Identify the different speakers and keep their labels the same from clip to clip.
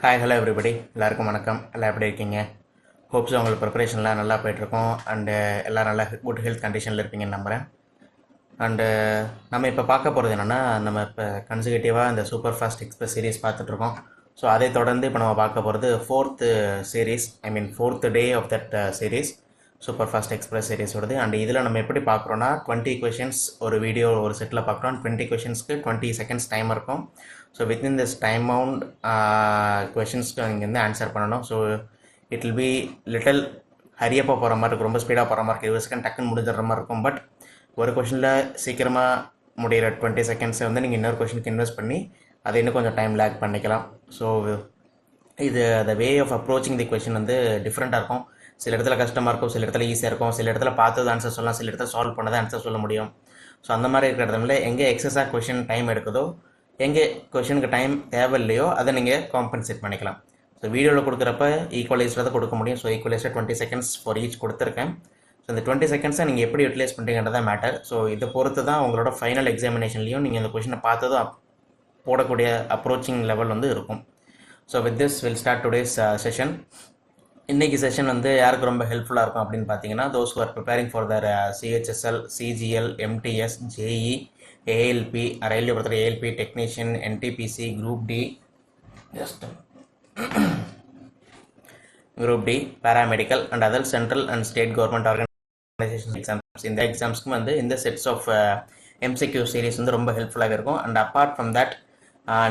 Speaker 1: Hi hello everybody, எல்லாருக்கும் வணக்கம். எல்லாம் எப்படி இருக்கீங்க? ஹோப்ஸ் உங்களுக்கு ப்ரிப்பரேஷன்லாம் நல்லா போயிட்டுருக்கோம் அண்டு எல்லாம் நல்லா குட் ஹெல்த் கண்டிஷனில் இருப்பீங்கன்னு நம்புகிறேன். அண்டு நம்ம இப்போ பார்க்க போகிறது என்னென்னா, நம்ம இப்போ கன்சிகூட்டிவாக இந்த சூப்பர் ஃபாஸ்ட் எக்ஸ்பிரஸ் சீரிஸ் பார்த்துட்ருக்கோம். ஸோ அதை தொடர்ந்து இப்போ நம்ம பார்க்க போகிறது fourth series, fourth day of that series, super fast express சீரீஸோடது. அண்ட் இதில் நம்ம எப்படி பார்க்குறோன்னா 20 கொஷின்ஸ் ஒரு வீடியோ ஒரு செட்டில் பார்க்குறோம். 20 கொஷின்ஸ்க்கு 20 செகண்ட்ஸ் டைம் இருக்கும். So within this time around கொஷின்ஸ்க்கு நீங்கள் வந்து ஆன்சர் பண்ணணும். So it will be little ஹரியப்பாக போகிற மாதிரி இருக்கும், ரொம்ப ஸ்பீடாக போகிற மாதிரி இருக்கும், 20 செகண்ட் டக்குன்னு முடிஞ்சிடுற மாதிரி இருக்கும். பட் ஒரு கொஷினில் சீக்கிரமாக முடிகிற 20 செகண்ட்ஸை வந்து நீங்கள் இன்னொரு கொஷினுக்கு இன்வெஸ்ட் பண்ணி அதை இன்னும் கொஞ்சம் டைம் லேக் பண்ணிக்கலாம். ஸோ இது the way of approaching the question வந்து டிஃப்ரெண்ட்டாக இருக்கும். சில இடத்துல கஷ்டமாக இருக்கும், சில இடத்துல ஈஸியாக இருக்கும், சில இடத்துல பார்த்தது ஆன்சர் சொல்லலாம், சில இடத்துல சால்வ் பண்ணதான் ஆன்சர் சொல்ல முடியும். ஸோ அந்த மாதிரி இருக்கிற இடத்துல எங்கே எக்ஸஸாக கொஷின் டைம் எடுக்குதோ, எங்கே கொஷினுக்கு டைம் தேவையில்லையோ அதை நீங்கள் காம்பன்சேட் பண்ணிக்கலாம். ஸோ வீடியோவில் கொடுக்குறப்ப ஈக்குவலைஸில் தான் கொடுக்க முடியும். ஸோ ஈக்குவலைஸில் 20 செகண்ட்ஸ் ஃபார் ஈச் கொடுத்துருக்கேன். ஸோ இந்த 20 செகண்ட்ஸை நீங்கள் எப்படி யூட்டிலைஸ் பண்ணுறீங்கன்றதான் மேட்டர். ஸோ இதை பொறுத்து தான் உங்களோட ஃபைனல் எக்ஸாமினேஷன்லையும் நீங்கள் இந்த கொஷினை பார்த்ததும் போடக்கூடிய அப்ரோச்சிங் லெவல் வந்து இருக்கும். So with this will start today's session. இன்றைக்கி செஷன் வந்து யாருக்கு ரொம்ப ஹெல்ப்ஃபுல்லாக இருக்கும் அப்படின்னு பார்த்தீங்கன்னா, those who are preparing for their CHSL, CGL, MTS, JE, ALP, railway பொறுத்தவரை ALP technician, NTPC, group D, just group D, paramedical and other central and state government organisation exams. இந்த எக்ஸாம்ஸ்க்கு வந்து இந்த செட்ஸ் ஆஃப் எம்சிக்யூ சீரீஸ் வந்து ரொம்ப ஹெல்ப்ஃபுல்லாக இருக்கும். And apart from that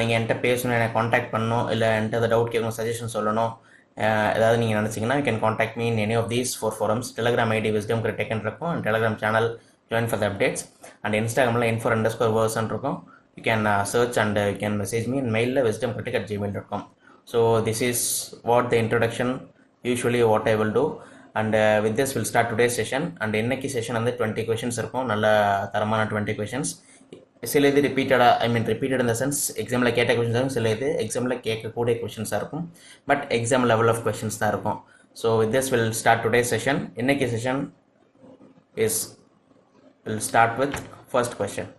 Speaker 1: நீங்கள் என்கிட்ட பேசணும், எனக்கு காண்டாக்ட் பண்ணணும், இல்லை என்கிட்ட அதை டவுட் கேட்கணும், சஜஷன் சொல்லணும், ஏதாவது நீங்கள் நினச்சிங்கன்னா you can contact me in any of these 4 forums. Telegram ID wisdom கிரிட்டெக்னு இருக்கும், and Telegram channel join for the updates. And இன்ஸ்டாகிராமில் info_version இருக்கும். You can search and you can message me in மெயிலில் wisdomcritic@gmail.com. So this is what the introduction usually what I will do. And with this will start today session. And இன்னைக்கு செஷன் வந்து 20 questions இருக்கும், நல்ல தரமான 20 questions. சில இது repeated இந்த சென்ஸ் எக்ஸாமில் கேட்ட கொஷின்ஸ் இருக்கும், சில இது எக்ஸாமில் கேட்கக்கூடிய கொஷின்ஸாக இருக்கும், but exam level of questions தான் இருக்கும். So with this will start today session. இன்னைக்கு session will start with first question.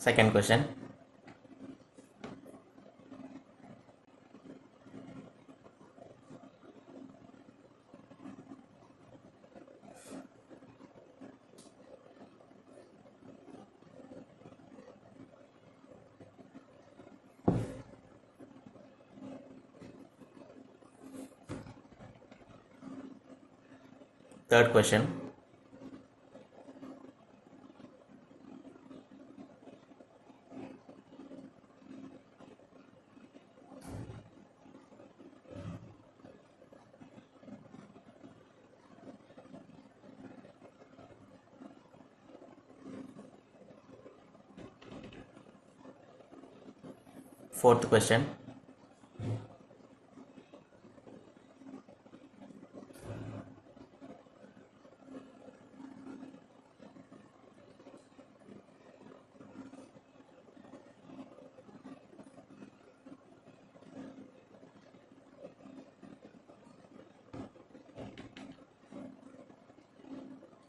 Speaker 1: Second question. Third question. Fourth question.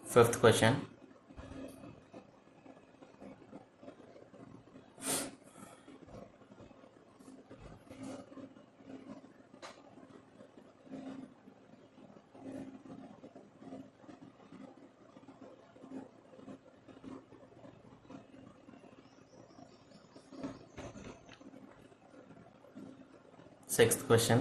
Speaker 1: Fifth question. Sixth question.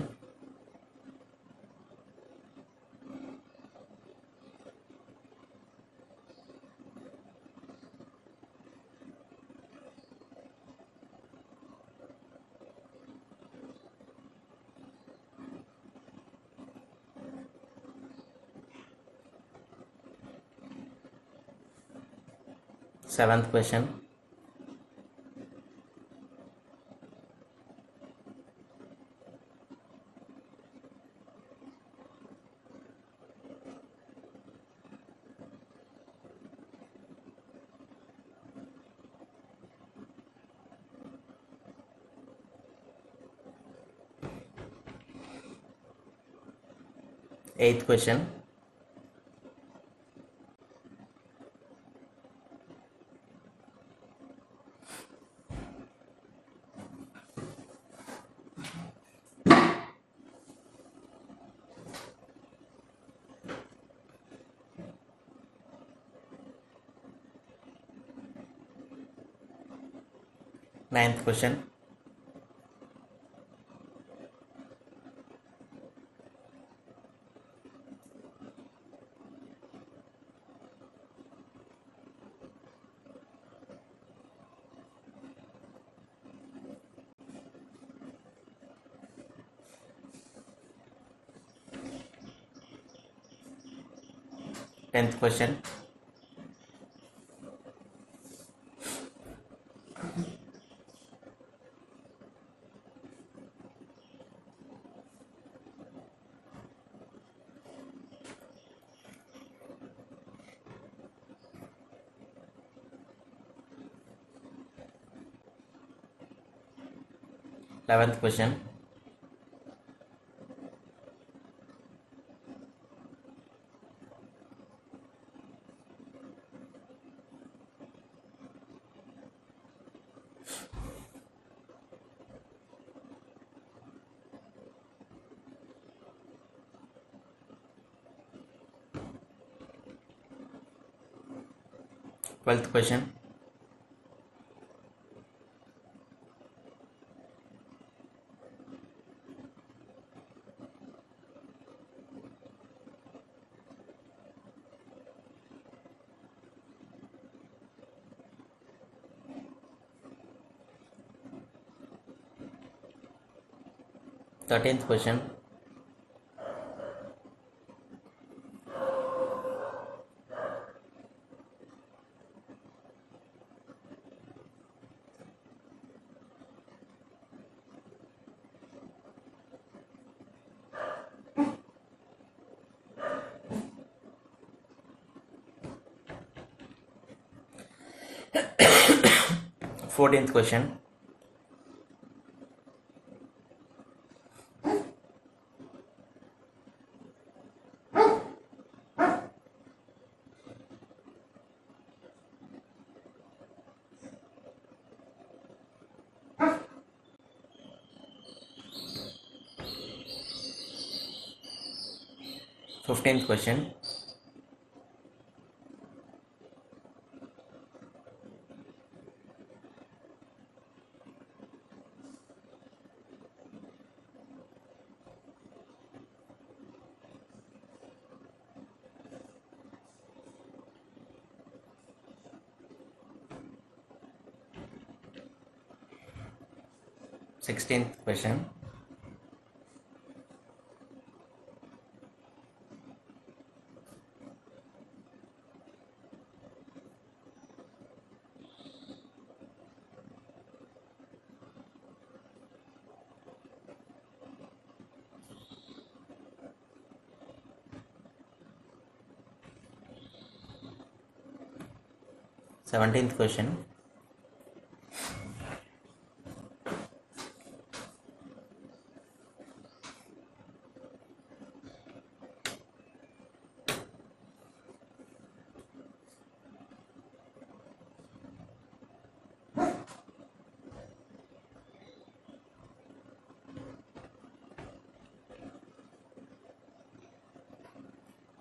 Speaker 1: Seventh question. Eighth question. Ninth question. Tenth question. Eleventh question. Twelfth question. Thirteenth question. Fourteenth question. Fifteenth question. Sixteenth question. Seventeenth question.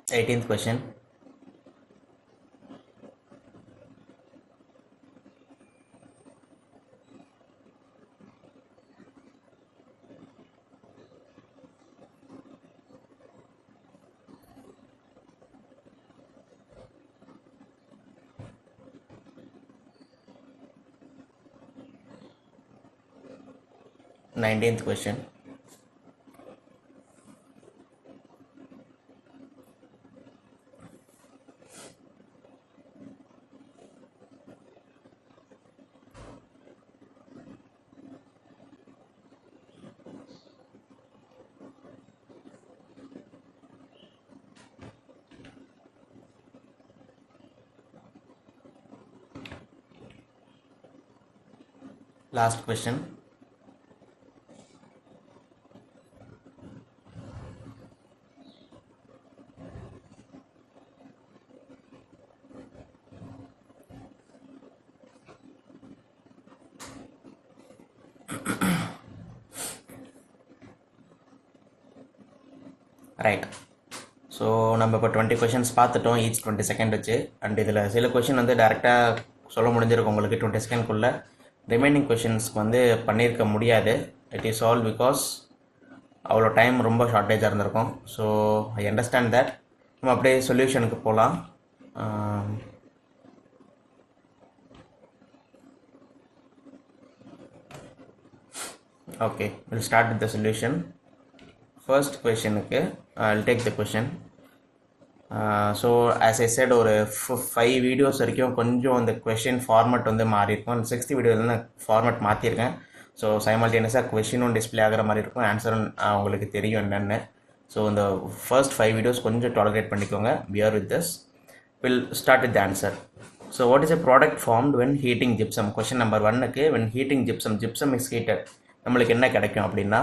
Speaker 1: Eighteenth question. Nineteenth question. Last question. Right. So நம்ம இப்போ 20 questions பார்த்துட்டோம், each 20 second வச்சு. And இதில் சில question வந்து டேரெக்டாக சொல்ல முடிஞ்சிருக்கும் உங்களுக்கு 20 செகண்ட்குள்ளே. ரிமைனிங் கொஷின்ஸ்க்கு வந்து பண்ணியிருக்க முடியாது. இட் இஸ் ஆல் பிகாஸ் அவ்வளோ டைம் ரொம்ப ஷார்ட்டேஜாக இருந்திருக்கும். So I understand that. நம்ம அப்படியே சொல்யூஷனுக்கு போகலாம். Okay, will start with the solution. First கொஷனுக்கு I'll take the question. So as I set ஒரு 5 வீடியோஸ் வரைக்கும் கொஞ்சம் அந்த கொஷின் ஃபார்மேட் வந்து மாறி இருக்கும். 6th வீடியோவில் நான் ஃபார்மேட் மாற்றிருக்கேன். ஸோ சைமல்டேனியஸாக கொஷினும் டிஸ்பிளே ஆகிற மாதிரி இருக்கும், ஆன்சரும் உங்களுக்கு தெரியும் என்னென்னு. ஸோ இந்த ஃபர்ஸ்ட் 5 வீடியோஸ் கொஞ்சம் டாலரேட் பண்ணிக்கோங்க. Bear with this. Will start with the answer. So what is a product formed when heating gypsum? Question number 1க்கு when heating gypsum is heated நம்மளுக்கு என்ன கிடைக்கும் அப்படின்னா,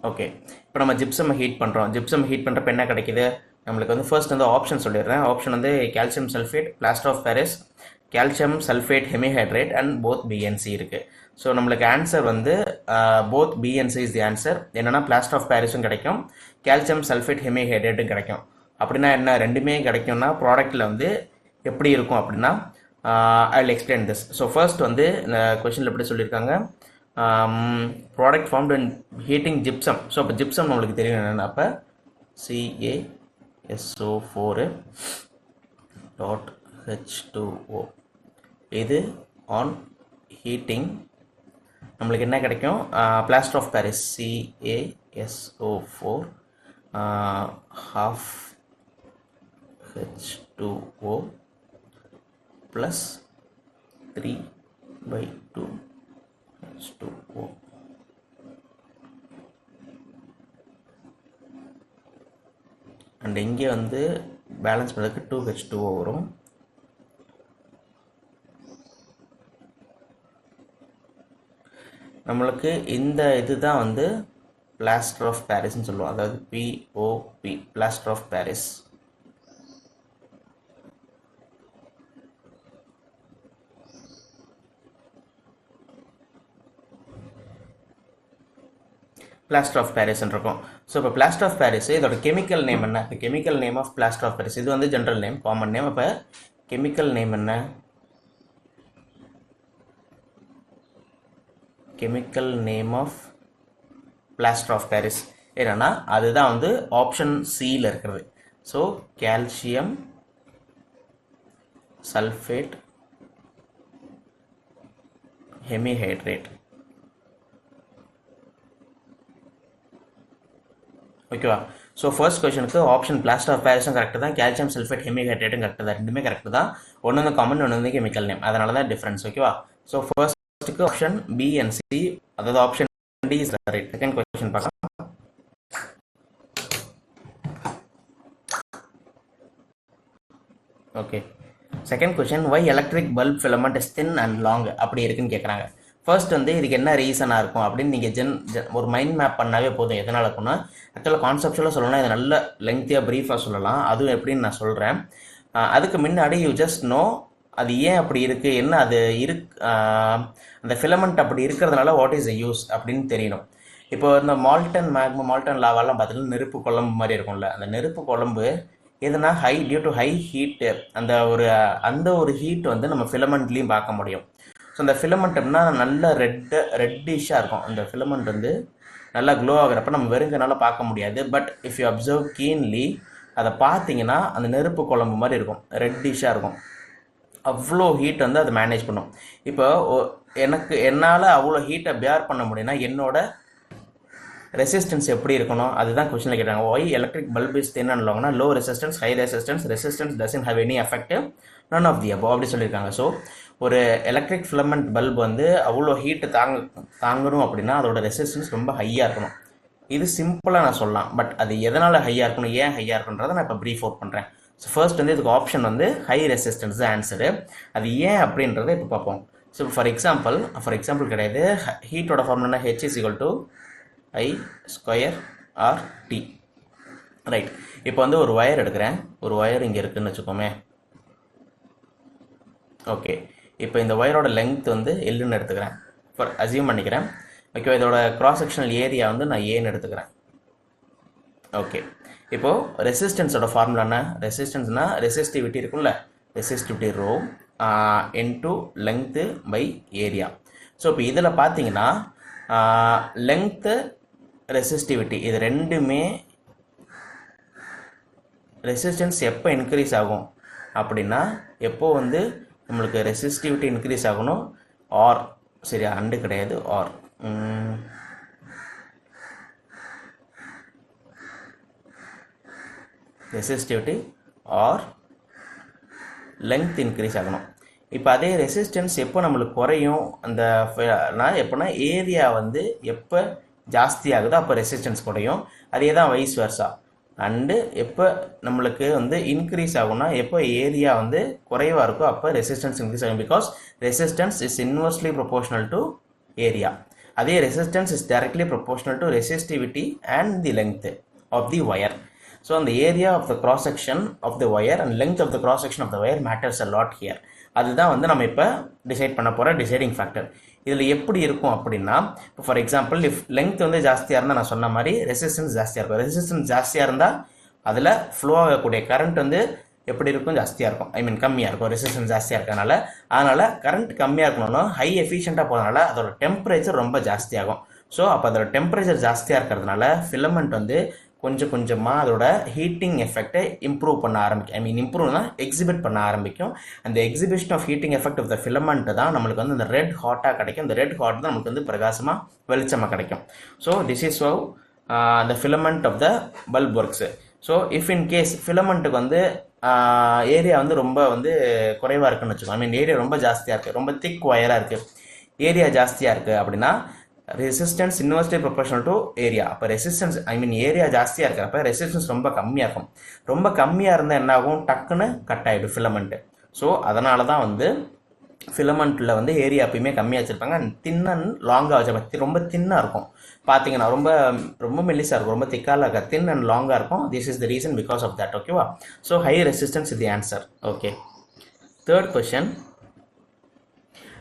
Speaker 1: ஓகே, இப்போ நம்ம ஜிப்சம் ஹீட் பண்ணுறோம். ஜிப்சம் ஹீட் பண்ணுறப்ப என்ன கிடைக்குது நம்மளுக்கு வந்து ஃபர்ஸ்ட் வந்து ஆப்ஷன் சொல்லிடுறேன். ஆப்ஷன் வந்து calcium sulphate, plaster of Paris, calcium sulphate hemihydrate and both B and C இருக்குது. ஸோ நம்மளுக்கு ஆன்சர் வந்து both B and C is the answer. என்னென்னா பிளாஸ்டர் ஆஃப் பாரிஸும் கிடைக்கும், கால்சியம் சல்ஃபேட் ஹெமிஹைட்ரேட்டும் கிடைக்கும். அப்படின்னா என்ன, ரெண்டுமே கிடைக்கும்னா ப்ராடக்ட்டில் வந்து எப்படி இருக்கும் அப்படின்னா, I will explain this. So first வந்து இந்த கொஷனில் எப்படி சொல்லியிருக்காங்க, product formed and heating gypsum. So அப்போ ஜிப்சம் நம்மளுக்கு தெரியும் என்னென்னா, அப்போ CaSO4.H2O இது ஆன் ஹீட்டிங் நம்மளுக்கு என்ன கிடைக்கும், plaster of Paris CaSO4 half H2O plus 3/2 H2O. And இங்கே வந்து பேலன்ஸ் பண்ணுறதுக்கு 2H2O வரும். நம்மளுக்கு இந்த இதுதான் வந்து பிளாஸ்டர் ஆஃப் பாரிஸ்ன்னு சொல்லுவோம், அதாவது POP, plaster of Paris. Plaster of Paris இருக்கும். ஸோ இப்போ பிளாஸ்டர் ஆஃப் பாரிஸ் இதோட கெமிக்கல் நேம் என்ன? இப்போ chemical name of plaster of Paris, இது வந்து ஜென்ரல் நேம், காமன் நேம். இப்போ கெமிக்கல் நேம் என்ன? Chemical name of plaster of Paris என்னன்னா, அதுதான் வந்து ஆப்ஷன் சியில் இருக்கிறது. So calcium sulphate hemihydrate. ஓகேவா? ஸோ ஃபர்ஸ்ட் கொஷனுக்கு ஆப்ஷன் பிளாஸ்டர் ஆஃப் பாரிஸும் கரெக்டு தான், கால்சியம் சல்ஃபேட் ஹெமிஹைட்ரேட்டும் கரெக்டு தான், ரெண்டுமே கரெக்டு தான். ஒன்று வந்து காமன், ஒன்று வந்து கெமிக்கல் நேம், அதனால தான் டிஃப்ரென்ஸ். ஓகேவா? ஸோ ஃபர்ஸ்ட்டுக்கு ஆப்ஷன் பி அண்ட் சி, அதாவது option D is right. Second question பார்க்கலாம். Okay, second question, why electric bulb filament is thin and long அப்படி இருக்குன்னு கேட்குறாங்க. ஃபர்ஸ்ட் வந்து இதுக்கு என்ன ரீசனாக இருக்கும் அப்படின்னு நீங்கள் ஒரு மைண்ட் மேப் பண்ணாவே போதும். எதனால் இருக்குன்னா, ஆக்சுவலாக கான்செப்டுவலாக சொல்லணும்னா இதை நல்ல லெங்க்த்தியாக ப்ரீஃபாக சொல்லலாம், அதுவும் எப்படின்னு நான் சொல்கிறேன். அதுக்கு முன்னாடி யூ ஜஸ்ட் நோ அது ஏன் அப்படி இருக்குது, என்ன அது அந்த ஃபிலமெண்ட் அப்படி இருக்கிறதுனால வாட் இஸ் த யூஸ் அப்படின்னு தெரியணும். இப்போ இந்த மால்டன் லாவாலாம் பார்த்தீங்கன்னா நெருப்பு குழம்பு மாதிரி இருக்கும்ல, அந்த நெருப்பு குழம்பு எதுனா டியூ டு ஹை ஹீட்டு, அந்த ஒரு ஹீட் வந்து நம்ம ஃபிலமெண்ட்லேயும் பார்க்க முடியும். ஸோ அந்த ஃபிலமெண்ட் அப்படின்னா நல்ல ரெட்டிஷாக இருக்கும். அந்த ஃபிலமெண்ட் வந்து நல்லா க்ளோ ஆகிறப்ப நம்ம வெறுங்கனால பார்க்க முடியாது. But if you observe keenly அதை பார்த்தீங்கன்னா அந்த நெருப்பு குழம்பு மாதிரி இருக்கும், ரெட்டிஷாக இருக்கும். அவ்வளோ ஹீட் வந்து அதை மேனேஜ் பண்ணும். இப்போ என்னால் அவ்வளோ ஹீட்டை பேர் பண்ண முடியும்னா என்னோட ரெசிஸ்டன்ஸ் எப்படி இருக்கணும், அதுதான் கொஸ்டினில் கேட்டாங்க. Why electric bulb is thin and லாங்னா, low resistance, high resistance doesn't have any effect, none of the above அப்படி சொல்லியிருக்காங்க. ஸோ ஒரு எலக்ட்ரிக் ஃபிலமெண்ட் பல்ப் வந்து அவ்வளோ ஹீட்டு தாங்கணும் அப்படின்னா அதோட ரெசிஸ்டன்ஸ் ரொம்ப ஹையாக இருக்கணும். இது சிம்பிளாக நான் சொல்லலாம். பட் அது எதனால் ஹையாக இருக்கணும், ஏன் ஹையாக இருக்குன்றதை நான் இப்போ ப்ரீஃப் அவுட் பண்ணுறேன். ஸோ ஃபர்ஸ்ட் வந்து இதுக்கு ஆப்ஷன் வந்து ஹை ரெசிஸ்டன்ஸ் தான் ஆன்சரு. அது ஏன் அப்படின்றத இப்போ பார்ப்போம். ஸோ ஃபார் எக்ஸாம்பிள் கிடையாது, ஹீட்டோட formula H is equal to I square R T. Right. இப்போ வந்து ஒரு ஒயர் எடுக்கிறேன், ஒரு ஒயர் இங்கே இருக்குதுன்னு வச்சுக்கோமே. ஓகே, இப்போ இந்த ஒயரோட லெங்த் வந்து எல்லுன்னு எடுத்துக்கிறேன், ஃபார் அசியூம் பண்ணிக்கிறேன். ஓகே, இதோட கிராஸ் செக்ஷனல் ஏரியா வந்து நான் ஏன்னு எடுத்துக்கிறேன். ஓகே, இப்போது ரெசிஸ்டன்ஸோட ஃபார்முலா என்ன? ரெசிஸ்டன்ஸ்னால் ரெசிஸ்டிவிட்டி இருக்கும்ல, resistivity rho into length by area. So இப்போ இதில் பார்த்தீங்கன்னா லெங்க்த்து ரெசிஸ்டிவிட்டி இது ரெண்டுமே ரெசிஸ்டன்ஸ் எப்போ இன்க்ரீஸ் ஆகும் அப்படின்னா எப்போ வந்து நம்மளுக்கு ரெசிஸ்டிவிட்டி இன்க்ரீஸ் ஆகணும் ஆர், சரியா, அண்டு கிடையாது, R resistivity or length increase ஆகணும். இப்போ அதே ரெசிஸ்டன்ஸ் எப்போ நம்மளுக்கு குறையும் அந்த எப்போனா ஏரியா வந்து எப்போ ஜாஸ்தி ஆகுதோ அப்போ ரெசிஸ்டன்ஸ் குறையும். அதே தான் வைஸ் வெர்சா. அண்டு எப்போ நம்மளுக்கு வந்து இன்க்ரீஸ் ஆகும்னா எப்போ ஏரியா வந்து குறைவாக இருக்கோ அப்போ ரெசிஸ்டன்ஸ் இன்க்ரீஸ் ஆகும். Because resistance is inversely proportional to area. அதே resistance is directly proportional to resistivity and the length of the wire. So, the area of the cross section of the wire and length of the cross section of the wire matters a lot here. அதுதான் வந்து நம்ம இப்போ decide பண்ண போகிற deciding factor. இதில் எப்படி இருக்கும் அப்படின்னா, இப்போ ஃபார் எக்ஸாம்பிள் இஃப் லெங்த் வந்து ஜாஸ்தியாக இருந்தால் நான் சொன்ன மாதிரி ரெசிஸ்டன்ஸ் ஜாஸ்தியாக இருக்கும். ரெசிஸ்டன்ஸ் ஜாஸ்தியாக இருந்தால் அதில் ஃப்ளோ ஆகக்கூடிய கரண்ட் வந்து எப்படி இருக்கும்? ஜாஸ்தியாக இருக்கும். ஐ மீன் கம்மியாக இருக்கும். ரெசிஸ்டன்ஸ் ஜாஸ்தியாக இருக்கனால அதனால் கரண்ட் கம்மியாக இருக்கணும்னா ஹை எஃபிஷியண்ட்டாக போகிறதுனால அதோட டெம்பரேச்சர் ரொம்ப ஜாஸ்தியாகும். ஸோ அப்போ அதோட டெம்பரேச்சர் ஜாஸ்தியாக இருக்கிறதுனால ஃபிலமெண்ட் வந்து கொஞ்சம் கொஞ்சமாக அதோட ஹீட்டிங் எஃபெக்டை இம்ப்ரூவ் பண்ண ஆரம்பிக்கும். ஐ மீன் இம்ப்ரூவ்னா எக்ஸிபிட் பண்ண ஆரம்பிக்கும். அந்த exhibition of heating effect of the filament தான் நம்மளுக்கு வந்து அந்த ரெட் ஹாட்டாக கிடைக்கும். அந்த ரெட் ஹாட் தான் நமக்கு வந்து பிரகாசமாக வெளிச்சமாக கிடைக்கும். So this is how the filament of the bulb works. So if in case ஃபிலமெண்ட்டுக்கு வந்து ஏரியா வந்து ரொம்ப வந்து குறைவாக இருக்குன்னு வச்சுக்கோங்க. ஐ மீன் ஏரியா ரொம்ப ஜாஸ்தியாக இருக்குது, ரொம்ப திக் ஒயராக இருக்குது, ஏரியா ஜாஸ்தியாக இருக்குது அப்படின்னா resistance inversely proportional to area. அப்போ ரெசிஸ்டன்ஸ் ஐ மீன் ஏரியா ஜாஸ்தியாக இருக்கிறப்ப ரெசிஸ்டன்ஸ் ரொம்ப கம்மியாக இருக்கும். ரொம்ப கம்மியாக இருந்தால் என்ன ஆகும்? டக்குன்னு கட் ஆகிடும் ஃபிலமெண்ட்டு. ஸோ அதனால தான் வந்து ஃபிலமெண்ட்டில் வந்து ஏரியா எப்பயுமே கம்மியாக வச்சுருப்பாங்க. தின் அண்ட் லாங்காக வச்சுருப்பாங்க. ரொம்ப தின்னாக இருக்கும் பார்த்தீங்கன்னா, ரொம்ப ரொம்ப மெல்லிஸாக இருக்கும், ரொம்ப திக்காக இருக்காது, தின் அண்ட் லாங்காக இருக்கும். This is the reason because of that. ஓகேவா? So high resistance is the answer. Okay, third question.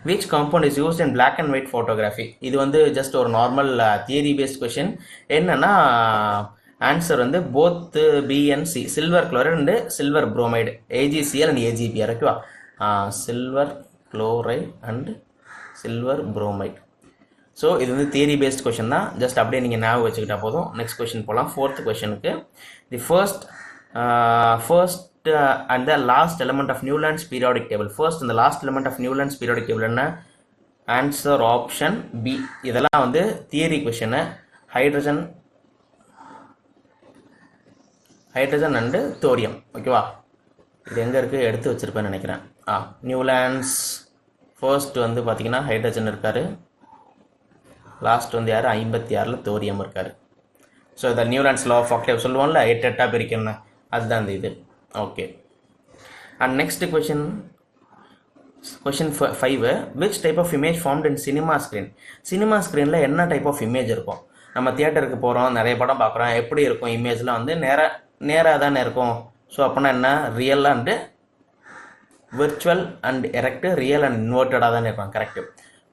Speaker 1: Which compound is used in black and white photography? இது வந்து ஜஸ்ட் ஒரு நார்மல் தியரி பேஸ்ட் கொஷின். என்னன்னா answer வந்து both B and C, silver chloride and silver bromide, AgCl and AgBr. ஓகேவா? Silver chloride and silver bromide. So இது வந்து theory based question தான். Just அப்படியே நீங்கள் ஞாபகம் வச்சுக்கிட்டா போதும். நெக்ஸ்ட் கொஷின் போகலாம். ஃபோர்த் கொஷனுக்கு. The first and the last element of Newland's periodic table. First and the last element of Newland's periodic table என்ன? Answer option B. இதெல்லாம் வந்து theory question. Hydrogen and thorium. ஓகேவா? இது எங்கே இருக்குது? எடுத்து வச்சுருப்பேன்னு நினைக்கிறேன். நியூலாண்ட்ஸ் ஃபர்ஸ்ட் வந்து பார்த்தீங்கன்னா ஹைட்ரஜன் இருக்கார், லாஸ்ட் வந்து யார்? 56 தோரியம் இருக்கார். ஸோ இந்த நியூலாண்ட்ஸ் லா ஆஃப் ஆக்டேவ் சொல்லுவோம்ல, 8 பிரிக்கணும், அதுதான் இந்த இது. Okay, and next question 5. Which type of image formed in cinema screen? Cinema ஸ்க்ரீனில் என்ன டைப் ஆஃப் இமேஜ் இருக்கும்? நம்ம தியேட்டருக்கு போகிறோம், நிறைய படம் பார்க்குறோம், எப்படி இருக்கும் இமேஜ்லாம் வந்து நேராக தானே இருக்கும். ஸோ அப்படின்னா என்ன? Real and virtual and erect, real and இன்வெர்ட்டடாக தானே இருக்கும். கரெக்டு.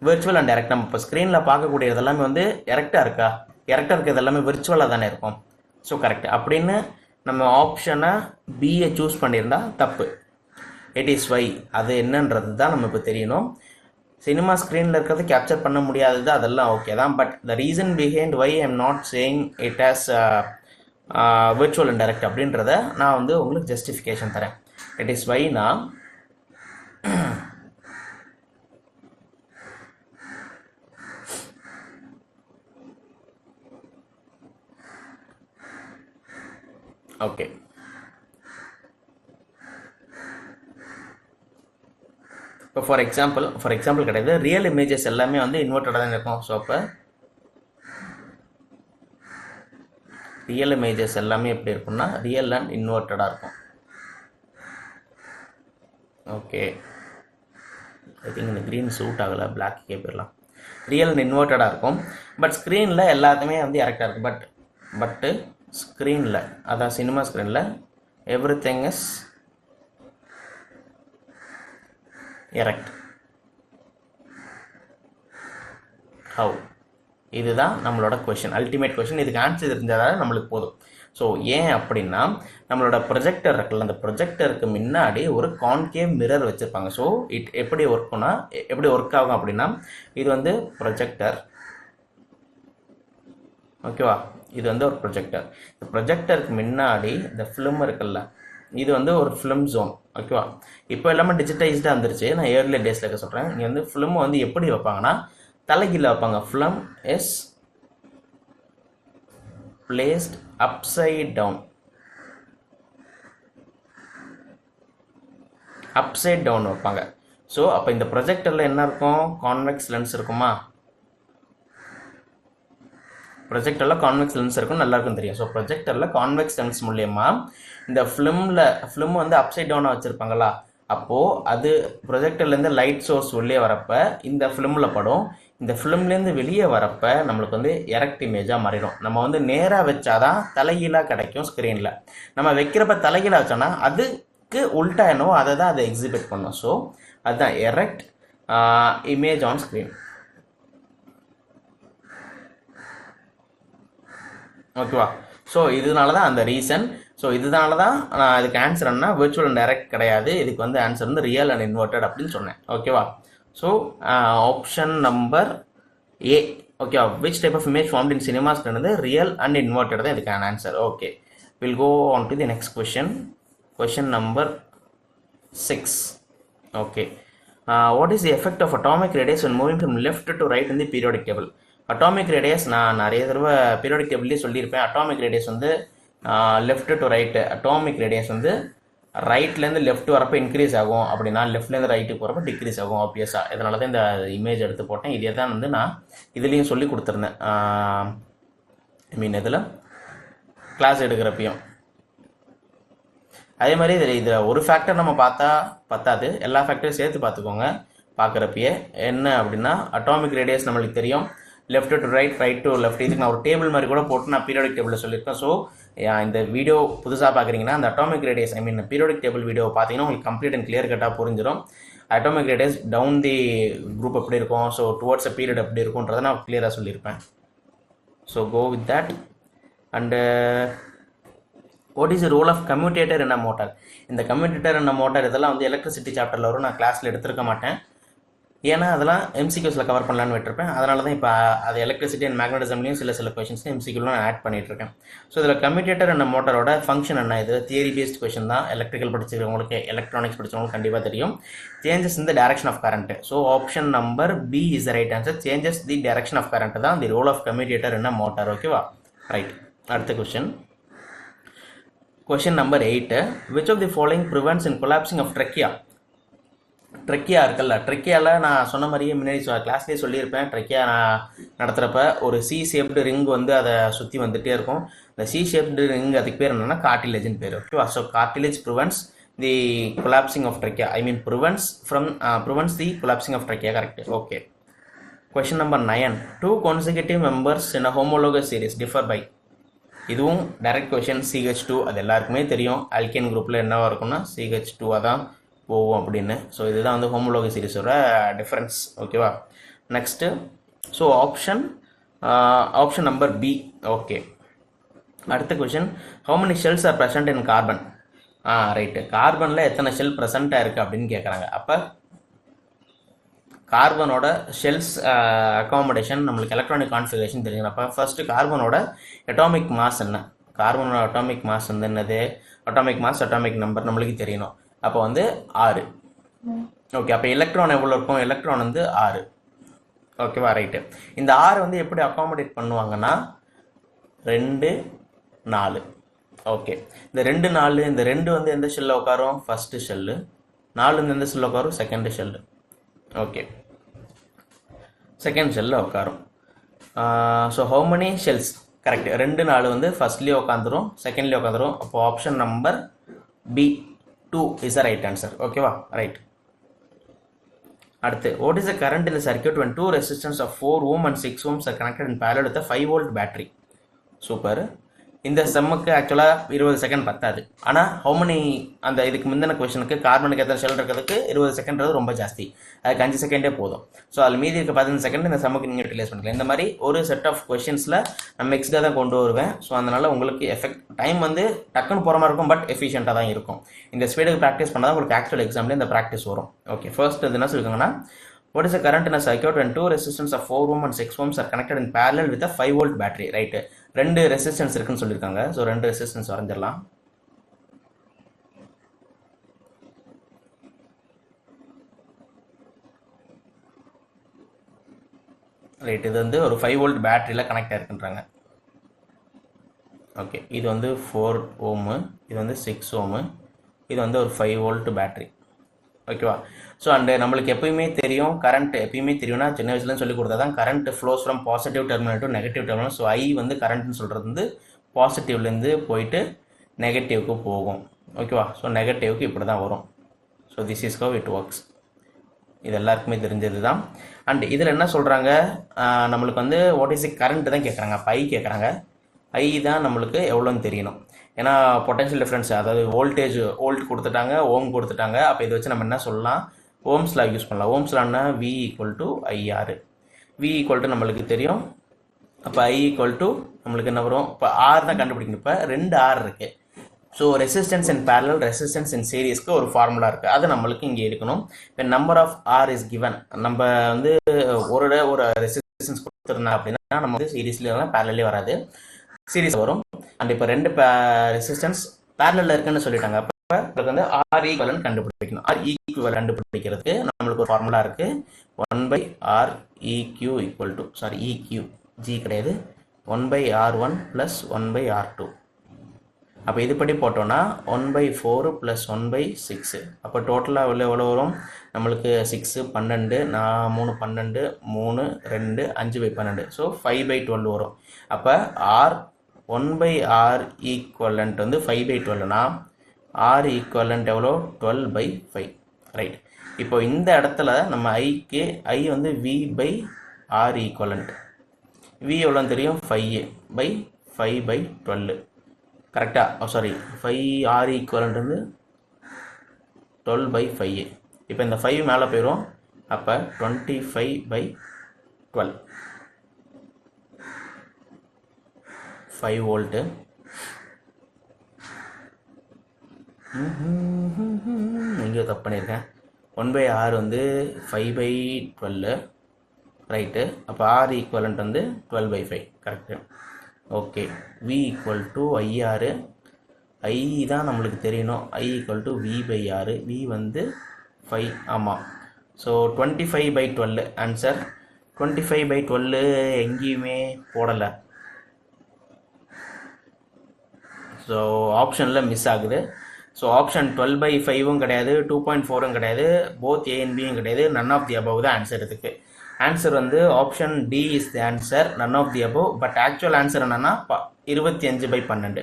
Speaker 1: Virtual and erect. நம்ம இப்போ ஸ்க்ரீனில் பார்க்கக்கூடியது எல்லாமே வந்து எரெக்டாக இருக்கா? எரெக்டாக இருக்கிறது எல்லாமே விர்ச்சுவலாக தானே இருக்கும். So correct. அப்படின்னு நம்ம ஆப்ஷனை பியை சூஸ் பண்ணியிருந்தா தப்பு. It is why. அது என்னன்றது தான் நம்ம இப்போ தெரியணும். சினிமா ஸ்க்ரீனில் இருக்கிறது கேப்சர் பண்ண முடியாதது அதெல்லாம் ஓகே தான். But the reason behind why I am not saying it as virtual and direct அப்படின்றத நான் வந்து உங்களுக்கு ஜஸ்டிஃபிகேஷன் தரேன். இட் இஸ் வைனா ஓகே, இப்போ ஃபார் எக்ஸாம்பிள் கிடையாது, ரியல் இமேஜஸ் எல்லாமே வந்து இன்வெர்ட்டடாக தான் இருக்கும். ஸோ அப்போ ரியல் இமேஜஸ் எல்லாமே எப்படி இருக்கும்னா ரியல் அண்ட் இன்வெர்ட்டடாக இருக்கும். ஓகே, ஐ திங்க் இந்த க்ரீன் சூட் ஆகலை, பிளாக்கே போயிடலாம். ரியல் அண்ட் இன்வெர்ட்டடாக இருக்கும். பட் ஸ்க்ரீனில் எல்லாத்துமே வந்து கரெக்டாக இருக்கும். பட்டு ஸ்க்ரீனில், அதான் சினிமா ஸ்க்ரீனில் every thing is erect. How? இதுதான் நம்மளோட கொஷின், அல்டிமேட் கொஷின். இதுக்கு ஆன்சர் தெரிஞ்சாதான் நம்மளுக்கு போதும். ஸோ ஏன் அப்படின்னா நம்மளோட ப்ரொஜெக்டர் இருக்குல்ல, அந்த ப்ரொஜெக்டருக்கு முன்னாடி ஒரு கான்கேவ் மிரர் வச்சுருப்பாங்க. ஸோ எப்படி ஒர்க் ஆகும் அப்படின்னா, இது வந்து ப்ரொஜெக்டர், ஓகேவா? இது வந்து ஒரு ப்ரொஜெக்டர். இந்த ப்ரொஜெக்டருக்கு முன்னாடி இந்த ஃபிலிம் இருக்குல்ல, இது வந்து ஒரு ஃபிலிம் ஜோன், ஓகேவா? இப்போ எல்லாமே டிஜிட்டைஸ்டாக வந்துருச்சு. நான் ஏர்லி டேஸில் இருக்க சொல்கிறேன். இங்கே வந்து ஃபிலிம் வந்து எப்படி வைப்பாங்கன்னா தலைகீழ வைப்பாங்க. Film is placed upside down, upside down வைப்பாங்க. ஸோ அப்போ இந்த ப்ரொஜெக்டரில் என்ன இருக்கும்? கான்வெக்ஸ் லென்ஸ் இருக்குமா? ப்ரொஜெக்டரில் கான்வெக்ஸ் லென்ஸ் இருக்கும், நல்லா இருக்கும் தெரியும். ஸோ ப்ரொஜெக்டரில் கான்வெக்ஸ் லென்ஸ் மூலயமா இந்த ஃபிலிம் வந்து அப்சைட் டவுனாக வச்சுருப்பாங்களா, அப்போது அது ப்ரொஜெக்டர்லேருந்து லைட் சோர்ஸ் வெளியே வரப்போ இந்த ஃபிலிமில் படும். இந்த ஃபிலிம்லேருந்து வெளியே வரப்போ நம்மளுக்கு வந்து எரெக்ட் இமேஜாக மாறிடும். நம்ம வந்து நேராக வச்சாதான் தலைகீழாக கிடைக்கும் ஸ்க்ரீனில். நம்ம வைக்கிறப்ப தலைகீழாக வச்சோன்னா அதுக்கு உல்ட்டா என்னவோ அதை தான் அதை எக்ஸிபிட் பண்ணும். ஸோ அதுதான் எரெக்ட் இமேஜ் ஆன் ஸ்க்ரீன், ஓகேவா? ஸோ இதனால தான் அந்த ரீசன். ஸோ இதனால தான் நான் இதுக்கு ஆன்சர் என்ன, விர்ச்சுவல் அண்ட் டைரக்ட் கிடையாது. இதுக்கு வந்து ஆன்சர் வந்து ரியல் அண்ட் இன்வெர்டட் அப்படின்னு சொன்னேன், ஓகேவா? ஸோ ஆப்ஷன் நம்பர் ஏ, ஓகேவா? Which type of image formed in cinemas வந்து ரியல் அண்ட் இன்வெர்டட் தான் இதுக்கான answer. Okay, will go on to the next question. Question number 6. Okay, what is the effect of atomic radius when moving from left to right in the periodic table? Atomic radius நான் நிறைய தடவை periodic டேபிள்லேயே சொல்லியிருப்பேன். Atomic radius வந்து left to right, atomic radius வந்து ரைட்லேருந்து left வரப்போ increase ஆகும், அப்படின்னா லெஃப்ட்லேருந்து ரைட்டுக்கு போகிறப்ப டிக்ரீஸ் ஆகும் ஆப்வியஸாக. இதனால தான் இந்த இமேஜ் எடுத்து போட்டேன். இதே தான் வந்து நான் இதுலேயும் சொல்லி கொடுத்துருந்தேன், ஐ மீன் இதில் கிளாஸ் எடுக்கிறப்பையும். அதே மாதிரி இதில் ஒரு ஃபேக்டர் நம்ம பார்த்தா பத்தாது, எல்லா ஃபேக்டரையும் சேர்த்து பார்த்துக்கோங்க பார்க்குறப்பயே. என்ன அப்படின்னா அட்டாமிக் ரேடியஸ் நம்மளுக்கு தெரியும், left to right, right to left. இதுக்கு நான் ஒரு டேபிள் மாதிரி கூட போட்டு நான் பீரியாடிக் டேபிளில் சொல்லியிருக்கேன். ஸோ இந்த வீடியோ புதுசாக பார்க்குறீங்கன்னா அந்த atomic radius, I mean periodic table video பார்த்தீங்கன்னா உங்களுக்கு கம்ப்ளீட் அண்ட் கிளியர் கட்டாக புரிஞ்சிடும். Atomic radius down the group எப்படி இருக்கும், ஸோ டுவர்ட்ஸ் அ பீரியட் எப்படி இருக்கும்ன்றதை நான் கிளியராக சொல்லியிருப்பேன். So go with that. And what is the role of commutator in a motor? இந்த கம்யூட்டேட்டர் இன் அ மோட்டார் இதெல்லாம் வந்து எலக்ட்ரிசிட்டி சாப்டரில் வரும். நான் கிளாஸில் எடுத்துருக்க மாட்டேன், ஏன்னா அதெல்லாம் எம்சிக்யூஸில் கவர் பண்ணலான்னு விட்டுருப்பேன். அதனால தான் இப்போ அது எலக்ட்ரிசிட்டி அண்ட் மேக்னட்டிசம்லையும் சில கொஷின்ஸ் எம்சிக்யூலாம் நான் ஆட் பண்ணிட்டுருக்கேன். ஸோ இதில் கம்யூட்டேட்டர் அண்ட் மோட்டரோட ஃபங்க்ஷன் என்ன? இது தியரி பேஸ்ட் கொஷின் தான். எலக்ட்ரிக்கல் படிச்சிருக்கவங்களுக்கு, எலக்ட்ரானிக்ஸ் படிச்சவங்களுக்கு கண்டிப்பாக தெரியும். Changes in the direction of current. So option number B is the right answer. Changes the direction of current தான் the role of commutator in a motor, ஓகேவா? Right. அடுத்த question, question number 8. Which of the following prevents in collapsing of trachea? Trachea இருக்குல்ல, ட்ரெக்கியாவில் நான் சொன்ன மாதிரியே முன்னாடி கிளாஸ்லேயே சொல்லியிருப்பேன். ட்ரெக்கியா நான் நடத்துகிறப்ப ஒரு சி ஷேப்டு ரிங் வந்து அதை சுற்றி வந்துகிட்டே இருக்கும். இந்த சி ஷேப்டு ரிங் அதுக்கு பேர் என்னென்னா கார்டிலேஜ்னு பேர், ஓகேவா? So cartilage prevents the collapsing of trachea, I mean prevents the collapsing of trachea, correct. Okay, question number 9. 2 consecutive members in a homologous series differ by. இதுவும் டைரக்ட் கொஷின், CH2 அது எல்லாருக்குமே தெரியும். ஆல்கேன் குரூப்பில் என்னவாக இருக்கும்னா CH2 தான் போகும் அப்படின்னு. ஸோ இதுதான் வந்து ஹோமோலோகஸ் சீரிஸோட டிஃப்ரென்ஸ், ஓகேவா? Next, so option number B. Okay, அடுத்த question, how many shells are present in carbon? Right, கார்பனில் எத்தனை ஷெல் ப்ரெசென்ட்டாக இருக்குது அப்படின்னு கேட்குறாங்க. அப்போ கார்பனோட ஷெல்ஸ் அகாமடேஷன் நம்மளுக்கு எலக்ட்ரானிக் கான்ஃபிகரேஷன் தெரியும். அப்போ ஃபர்ஸ்ட்டு கார்பனோட அட்டாமிக் மாஸ் என்ன? கார்பனோட அட்டாமிக் மாஸ் வந்து என்னது? அட்டாமிக் மாஸ், அட்டாமிக் நம்பர் நம்மளுக்கு தெரியணும். அப்போ வந்து 6. ஓகே, அப்போ எலக்ட்ரான் எவ்வளோ இருக்கும்? எலக்ட்ரான் வந்து 6, ஓகேவா? ரைட்டு. இந்த 6 வந்து எப்படி அகாமடேட் பண்ணுவாங்கன்னா 2, 4. ஓகே, இந்த 2, 4, இந்த 2 வந்து எந்த ஷெல்லில் உட்காரும்? First shell. 4 வந்து எந்த ஷெல்லில் உட்காரும்? Second shell. ஓகே, செகண்ட் ஷெல்லில் உட்காரும். So how many shells? Correct, 2, 4 வந்து ஃபர்ஸ்ட்லேயே உட்காந்துரும், செகண்ட்லேயே உட்காந்துரும். அப்போ option number B 2 is the right answer, ஓகேவா? ரைட். அடுத்து, what is the current in the circuit when 2 resistance of 4 ohm and 6 ohms are connected in parallel with a 5 volt battery? Super. இந்த செம்முக்கு ஆக்சுவலாக 20 செகண்ட் பத்தாது. ஆனால் ஹவுமனி அந்த இதுக்கு முந்தின கொஷனுக்கு கார்பனுக்கு எத்தனை ஷெல் இருக்கிறதுக்கு 20 செகண்ட்றது ரொம்ப ஜாஸ்தி, அதுக்கு 5 செகண்டே போதும். ஸோ அதில் மீதி இருக்க 15 செகண்ட் இந்த செம்முக்கு நீங்கள் யூட்டிலைஸ் பண்ணிக்கலாம். இந்த மாதிரி ஒரு செட் ஆஃப் கொஷின்ஸில் நான் மிக்ஸ்டாக தான் கொண்டு வருவேன். ஸோ அதனால் உங்களுக்கு டைம் வந்து டக்குன்னு போகிற மாதிரி இருக்கும், பட் எஃபிஷியண்ட்டாக தான் இருக்கும். இந்த ஸ்பீடுக்கு ப்ராக்டிஸ் பண்ணால் உங்களுக்கு ஆக்சுவல் எக்ஸாம்லேயே இந்த ப்ராக்டிஸ் வரும். ஓகே, ஃபர்ஸ்ட் இது என்ன சொல்லியிருக்காங்கன்னா, what is the current in a circuit when two resistance of 4 ohm and 6 ohms are connected in parallel with a 5 volt battery? Right, ரெண்டு ரெசிஸ்டன்ஸ் இருக்குன்னு சொல்லியிருக்காங்க. ஸோ ரெண்டு ரெசிஸ்டன்ஸ் வரைஞ்சிடலாம். ரைட், இது வந்து ஒரு 5 வோல்ட் பேட்டரியில் கனெக்ட் ஆகிருக்குன்றாங்க. ஓகே, இது வந்து 4 ஓமு, இது வந்து 6 ஓமு, இது வந்து ஒரு 5 வோல்ட் பேட்டரி. ஓகேவா? ஸோ அண்டு நம்மளுக்கு எப்பயுமே தெரியும், கரண்ட் எப்பயுமே தெரியும்னா சின்ன வயசுலேருந்து சொல்லி கொடுத்தா தான், current flows from positive terminal to negative terminal. So I வந்து கரண்ட்னு சொல்கிறது வந்து பாசிட்டிவ்லேருந்து போயிட்டு நெகட்டிவ்க்கு போகும். ஓகேவா? ஸோ நெகட்டிவ்க்கு இப்படி தான் வரும். So this is how it works. இது எல்லாருக்குமே தெரிஞ்சது தான். அண்ட் இதில் என்ன சொல்கிறாங்க, நம்மளுக்கு வந்து வாட் இஸ் தி கரண்ட் தான் கேட்குறாங்க. அப்போ ஐ கேட்குறாங்க. ஐ தான் நம்மளுக்கு எவ்வளோன்னு தெரியணும். ஏன்னா பொட்டன்ஷியல் டிஃப்ரென்ஸ், அதாவது வோல்ட் கொடுத்துட்டாங்க, ஓம் கொடுத்துட்டாங்க. அப்போ இதை வச்சு நம்ம என்ன சொல்லலாம், ஓம்ஸ்லா யூஸ் பண்ணலாம். ஓம்ஸ்லான்னா V equal to IR. V equal to நம்மளுக்கு தெரியும். அப்போ I ஈக்குவல் டு நம்மளுக்கு என்ன வரும், இப்போ ஆர் தான் கண்டுபிடிக்கணும். இப்போ 2 R இருக்குது. So resistance in parallel, resistance in சீரீஸ்க்கு ஒரு ஃபார்முலா இருக்குது, அது நம்மளுக்கு இங்கே இருக்கணும். இப்போ number of R is given. நம்ம வந்து ஒரு ரெசிஸ்டன்ஸ் கொடுத்துருந்தோம் அப்படின்னா நம்ம வந்து சீரீஸ்லேயே பேரலே வராது, சீரீஸ் வரும். அண்ட் இப்போ 2 ரெசிஸ்டன்ஸ் பேரலில் இருக்குன்னு சொல்லிட்டாங்க. அப்போ உங்களுக்கு வந்து ஆர் ஈக்குவலன்ட் கண்டுபிடிக்கணும். ஆர் ஈக்குவல் கண்டுபிடிக்கிறதுக்கு நம்மளுக்கு ஒரு ஃபார்முலா இருக்குது. 1/R EQ equal to EQ G கிடையாது, 1/R1 + 1/R2. அப்போ இதுபடி போட்டோன்னா 1/4 + 1/6. அப்போ டோட்டலாக எவ்வளோ வரும் நம்மளுக்கு, 6 12, 3 12, 3 2 5/12. ஸோ 5/12 வரும். அப்போ R 1/R ஈக்குவலண்ட் வந்து 5/12னா R ஈக்குவலண்ட் எவ்வளோ, 12/5. ரைட், இப்போ இந்த இடத்துல நம்ம ஐக்கு ஐ வந்து V/R ஈக்குவலண்ட். V எவ்வளோன்னு தெரியும், 5/5/12. கரெக்டாக? 5R ஈக்குவலண்ட் வந்து 12/5. இப்போ இந்த 5 மேலே போயிடும். அப்போ 25/12, 5 வோல்ட்டு. இங்கே தப்பு பண்ணியிருக்கேன். 1/R வந்து 5/12. ரைட்டு, அப்போ R ஈக்குவலண்ட் வந்து 12/5. Correct. Okay, V equal to IR. I தான் நம்மளுக்கு தெரியணும். I equal to V/R. V வந்து 5. ஆமாம். So 25/12 answer. 25/12 எங்கேயுமே போடலை. ஸோ ஆப்ஷனில் மிஸ் ஆகுது. ஸோ ஆப்ஷன் 12/5ம் கிடையாது, 2.4ம் கிடையாது, போத் A and Bயும் கிடையாது. நன் ஆஃப் தி அபவ் தான் ஆன்சர். இதுக்கு ஆன்சர் வந்து option D is the answer, none of the above. But actual answer என்னன்னா 25/12.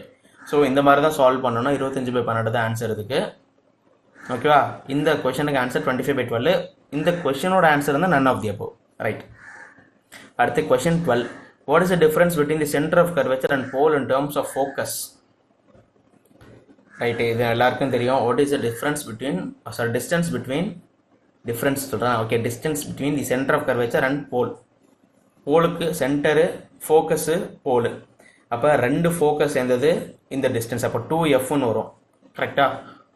Speaker 1: ஸோ இந்த மாதிரி தான் சால்வ் பண்ணணும். 25/12 தான் ஆன்சர் இதுக்கு. ஓகேவா? இந்த கொஷனுக்கு ஆன்சர் 25/12. இந்த கொஷனோட ஆன்சர் வந்து none of the above. Right, அடுத்து question 12. What is the difference between the centre of curvature and pole in terms of focus? Right, இது எல்லாருக்கும் தெரியும். What is the difference between distance between difference சொல்கிறேன். Okay, distance between the centre of curvature and pole. போலுக்கு centre, focus, pole. அப்போ 2 focus சேர்ந்தது இந்த distance. அப்போ 2Fன்னு வரும். கரெக்டாக?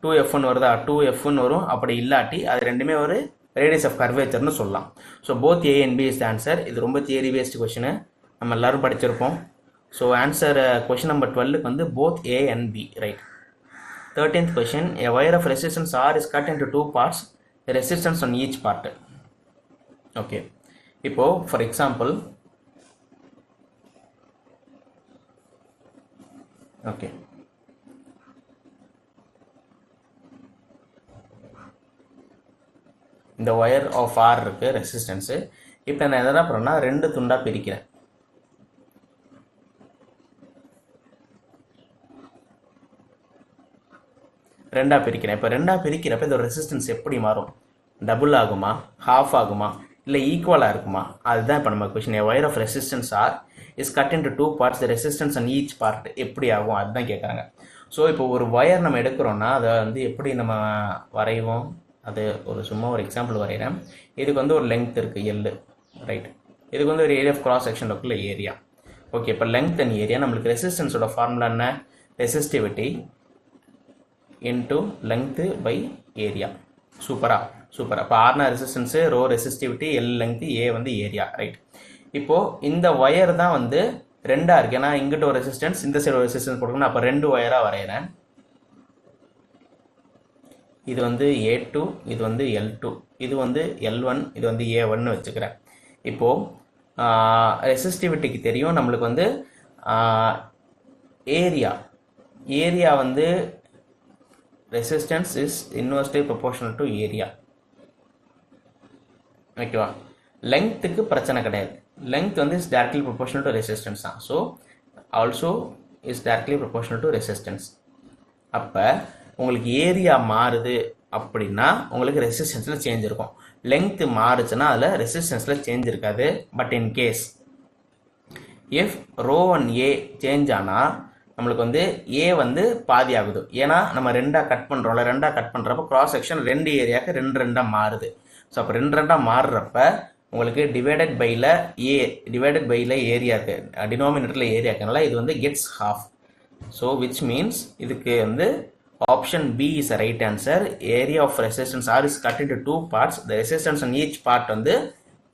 Speaker 1: 2Fன்னு வருதா? 2Fன்னு வரும். அப்படி இல்லாட்டி அது ரெண்டுமே ஒரு ரேடியஸ் ஆஃப் கர்வேச்சர்னு சொல்லலாம். So both A and B is the answer. இது ரொம்ப தியரி பேஸ்டு கொஷினு, நம்ம எல்லோரும் படிச்சிருப்போம். ஸோ ஆன்சர் கொஷின் நம்பர் 12க்கு வந்து both A and B. Right. 13th question. A wire of resistance R is cut into 2 parts. The resistance on each part. Okay. இப்போ for example, okay, இந்த wire of R இருக்கு, resistance. இப்போ நான் எதனா பண்ணா 2 துண்டா பிரிக்கிறேன். ரெண்டாக பிரிக்கிறேன். இப்போ ரெண்டாக பிரிக்கிறப்ப இந்த ரெசிஸ்டன்ஸ் எப்படி மாறும்? டபுள் ஆகுமா, ஹாஃப் ஆகுமா, இல்லை ஈக்குவலாக இருக்குமா? அதுதான் இப்போ நம்ம question. Wire of resistance R is cut into two parts the resistance and each part எப்படி ஆகும் அதுதான் கேட்குறாங்க. ஸோ இப்போ ஒரு ஒயர் நம்ம எடுக்கிறோன்னா அதை வந்து எப்படி நம்ம வரைவோம், அது சும்மா ஒரு எக்ஸாம்பிள் வரைகிறேன். இதுக்கு வந்து ஒரு லெங்த் இருக்குது எல், ரைட். இதுக்கு வந்து ஒரு ஏரியா ஆஃப் கிராஸ் செக்ஷன் இருக்குல்ல ஏரியா. ஓகே, இப்போ லெங்த் அண்ட் ஏரியா. நம்மளுக்கு ரெசிஸ்டன்ஸோட ஃபார்முலா என்ன? Resistivity into length by area. சூப்பரா. அப்போ ஆர்னா resistance, rho resistivity, L length, A வந்து ஏரியா, ரைட். இப்போது இந்த ஒயர் தான் வந்து ரெண்டாக இருக்குது. ஏன்னா இங்கிட்ட ஒரு ரெசிஸ்டன்ஸ், இந்த சைடு ஒரு ரெசிஸ்டன்ஸ் போட்டுக்கணும். அப்போ ரெண்டு ஒயராக வரைகிறேன். இது வந்து A2, இது வந்து L2, இது வந்து L1, இது வந்து A1 வச்சுக்கிறேன். இப்போது ரெசிஸ்டிவிட்டிக்கு தெரியும் நம்மளுக்கு வந்து ஏரியா வந்து resistance is inversely proportional to area. ஓகேவா? லெங்க்த்துக்கு பிரச்சனை கிடையாது. லெங்க்த் வந்து is directly proportional to resistance தான். So also is directly proportional to resistance. அப்போ உங்களுக்கு ஏரியா மாறுது அப்படின்னா உங்களுக்கு ரெசிஸ்டன்ஸில் சேஞ்ச் இருக்கும். லெங்க்த்து மாறுச்சுன்னா அதில் ரெசிஸ்டன்ஸில் சேஞ்ச் இருக்காது. But in case if rho and A change ஆனால் நம்மளுக்கு வந்து ஏ வந்து பாதி ஆகுது. ஏன்னா நம்ம ரெண்டாக கட் பண்ணுறோம்ல, ரெண்டாக கட் பண்ணுறப்ப கிராஸ் செக்ஷன் ரெண்டு ஏரியாவுக்கு ரெண்டாக மாறுது. ஸோ அப்போ ரெண்டாக மாறுறப்ப உங்களுக்கு டிவைடட் பையில் ஏரியா இருக்குது, டினாமினேட்டரில் ஏரியா இருக்கிறதுனால இது வந்து gets half. So which means இதுக்கு வந்து option B is a right answer. Area of resistance R is cut into two parts. The resistance and each part வந்து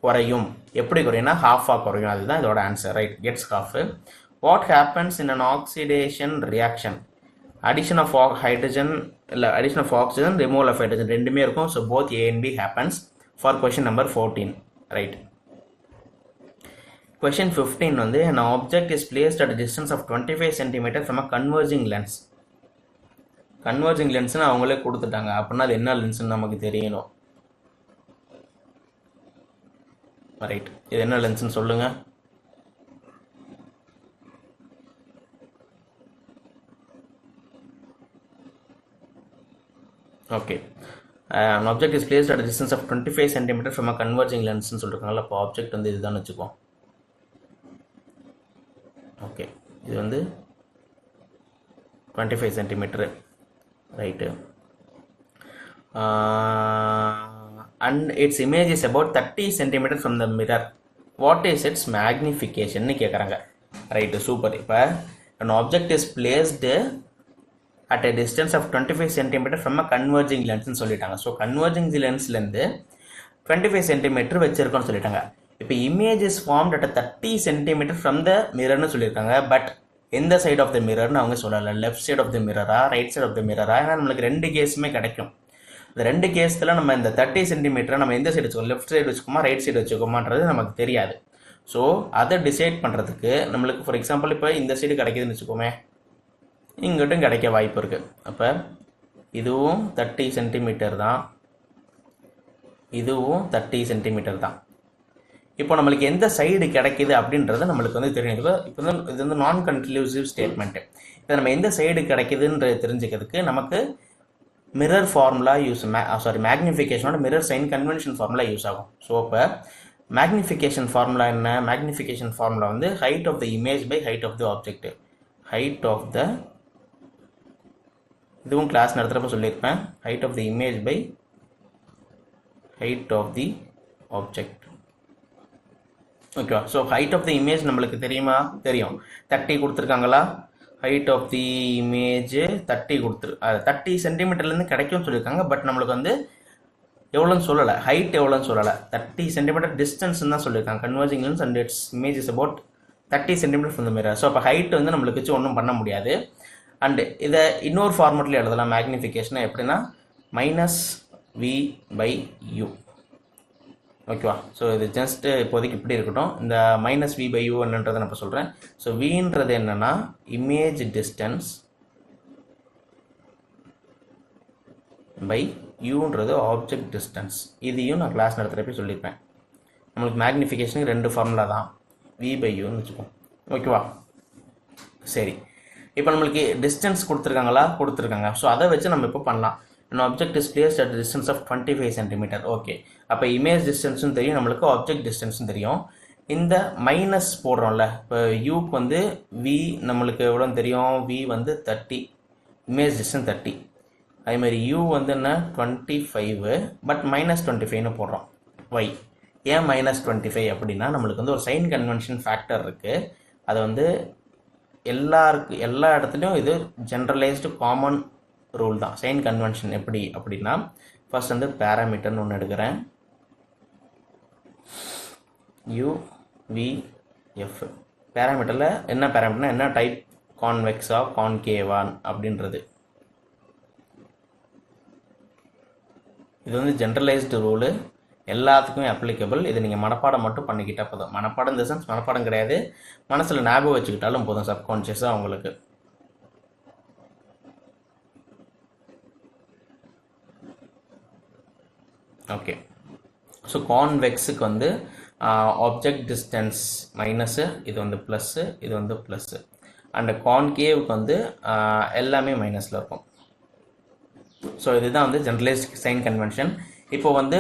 Speaker 1: குறையும். எப்படி குறையும்னா ஹாஃபாக குறையும். அதுதான் இதோட answer, right. Gets half. What happens in an oxidation reaction? Addition of hydrogen இல்லை addition of oxygen, removal of hydrogen ரெண்டுமே இருக்கும். So both A and B happens for question number 14, right. Question 15 வந்து an object is placed at a distance of 25 cm from a converging lens. Converging லென்ஸ்னு அவங்களே கொடுத்துட்டாங்க. அப்படின்னா அது என்ன லென்ஸ்னு நமக்கு தெரியணும், ரைட். இது என்ன லென்ஸ்னு சொல்லுங்க. Okay, an object is placed at a distance of 25 cm from a converging lens னு சொல்லிருக்காங்கல்ல. அப்போ ஆப்ஜெக்ட் வந்து இதுதான் வச்சுக்குவோம். ஓகே, இது வந்து 25 centimetre, right. And it's image is about 30 centimetre from the mirror. What is it's magnification கேட்குறாங்க, right. Super. இப்போ an object is placed at a distance of 25 cm from a converging lens னு சொல்லிட்டாங்க. So converging லென்ஸ்லேருந்து 25 centimetre வச்சிருக்கோன்னு சொல்லிட்டாங்க. இப்போ image is formed at 30 centimetre from the மிரர்னு சொல்லியிருக்காங்க. பட் எந்த சைட் ஆஃப் த மிரர்னு அவங்க சொல்லலை. லெஃப்ட் சைட் ஆஃப் த மிரரா, ரைட் சைட் ஆஃப் த மிரரா? ஏன்னா நம்மளுக்கு ரெண்டு கேஸுமே கிடைக்கும். இந்த ரெண்டு கேஸில் நம்ம இந்த 30 சென்டிமீட்டரை நம்ம எந்த சைடு வச்சுக்கோம், லெஃப்ட் சைடு வச்சுக்கோமா ரைட் சைடு வச்சுக்கோமான்றது நமக்கு தெரியாது. ஸோ அதை டிசைட் பண்ணுறதுக்கு நம்மளுக்கு ஃபார் எக்ஸாம்பிள் இப்போ இந்த சைடு கிடைக்குதுன்னு வச்சுக்கோமே, இங்கிட்டும் கிடைக்க வாய்ப்பு இருக்குது. அப்போ இதுவும் 30 சென்டிமீட்டர் தான், இதுவும் 30 சென்டிமீட்டர் தான். இப்போ நம்மளுக்கு எந்த சைடு கிடைக்கிது அப்படின்றது நம்மளுக்கு வந்து தெரியும். இப்போ இது வந்து நான் கன்க்ளூசிவ் ஸ்டேட்மெண்ட்டு. இதை நம்ம எந்த சைடு கிடைக்குதுன்றது தெரிஞ்சுக்கிறதுக்கு நமக்கு மிரர் ஃபார்முலா மேக்னிஃபிகேஷனோட mirror sign convention formula use ஆகும். ஸோ இப்போ மேக்னிஃபிகேஷன் ஃபார்முலா என்ன? மேக்னிஃபிகேஷன் ஃபார்முலா வந்து height of the image by height of the object. Height of the, இதுவும் கிளாஸ் நடத்துகிறப்ப சொல்லியிருப்பேன், height of the image by height of the object. ஓகேவா? So height of the image நம்மளுக்கு தெரியுமா? தெரியும். 30 கொடுத்துருக்காங்களா? ஹைட் ஆஃப் தி இமேஜ் 30 30 சென்டிமீட்டர்லேருந்து கிடைக்கும்னு சொல்லியிருக்காங்க. பட் நம்மளுக்கு வந்து எவ்வளோன்னு சொல்லலை, ஹைட் எவ்வளோன்னு சொல்லலை. 30 சென்டிமீட்டர் டிஸ்டன்ஸ்ன்னு தான் சொல்லியிருக்காங்க. Converging lens and it's image is about 30 centimetre from the mirror. So அப்போ ஹைட் வந்து நம்மளுக்கு வச்சு ஒன்றும் பண்ண முடியாது. அண்டு இதை இன்னொரு ஃபார்மெட்டில் எழுதலாம். மேக்னிஃபிகேஷனை எப்படின்னா -v/u. ஓகேவா? ஸோ இது ஜஸ்ட் இப்போதைக்கு இப்படி இருக்கட்டும். இந்த -v/u என்னன்றதை நான் இப்போ சொல்கிறேன். ஸோ வின்றது என்னென்னா இமேஜ் டிஸ்டன்ஸ் பை யூன்றது ஆப்ஜெக்ட் டிஸ்டன்ஸ். இதையும் நான் கிளாஸ் நடத்துகிறப்ப சொல்லியிருப்பேன். நம்மளுக்கு மேக்னிஃபிகேஷனுக்கு ரெண்டு ஃபார்முலா தான், v/uன்னு வச்சுக்கோம். ஓகேவா? சரி, இப்போ நம்மளுக்கு டிஸ்டன்ஸ் கொடுத்துருக்காங்களா? கொடுத்துருக்காங்க. ஸோ அதை வச்சு நம்ம இப்போ பண்ணலாம். an object is placed at a distance of 25 cm. Okay, அப்போ இமேஜ் டிஸ்டன்ஸும் தெரியும் நம்மளுக்கு, ஆப்ஜெக்ட் டிஸ்டன்ஸும் தெரியும். இந்த மைனஸ் போடுறோம்ல, இப்போ யூக்கு வந்து வி நம்மளுக்கு எவ்வளோ தெரியும், வி வந்து 30, இமேஜ் டிஸ்டன்ஸ் 30. அதேமாதிரி யூ வந்து என்ன 25, பட் -25ன்னு போடுறோம். ஒய் ஏன் -25 அப்படின்னா நம்மளுக்கு வந்து ஒரு சைன் கன்வென்ஷன் ஃபேக்டர் இருக்குது. அது வந்து எல்லா இடத்துலையும் இது ஜென்ரலைஸ்டு காமன் ரூல் தான். சைன் கன்வென்ஷன் எப்படி அப்படின்னா, ஃபர்ஸ்ட் வந்து பேராமீட்டர்னு ஒன்று எடுக்கிறேன், யூ வி எஃப். பேராமீட்டரில் என்ன பேராமீட்டர்னா என்ன டைப், கான்வெக்ஸா கான்கேவான் அப்படின்றது. இது வந்து ஜென்ரலைஸ்டு ரூலு, எல்லாத்துக்குமே அப்ளிகபிள். இது நீங்கள் மனப்பாடம் மட்டும் பண்ணிக்கிட்டால் போதும். மனப்பாடம் இந்த சென்ஸ் மனப்பாடம் கிடையாது, மனசில் ஞாபகம் வச்சுக்கிட்டாலும் போதும், சப்கான்ஷியஸாக உங்களுக்கு. ஓகே, ஸோ கான்வெக்ஸுக்கு வந்து ஆப்ஜெக்ட் டிஸ்டன்ஸ் மைனஸு, இது வந்து ப்ளஸ்ஸு, இது வந்து ப்ளஸ்ஸு. அண்ட் கான்கேவுக்கு வந்து எல்லாமே மைனஸில் இருக்கும். ஸோ இதுதான் வந்து ஜென்ரலைஸ்ட் சைன் கன்வென்ஷன். இப்போ வந்து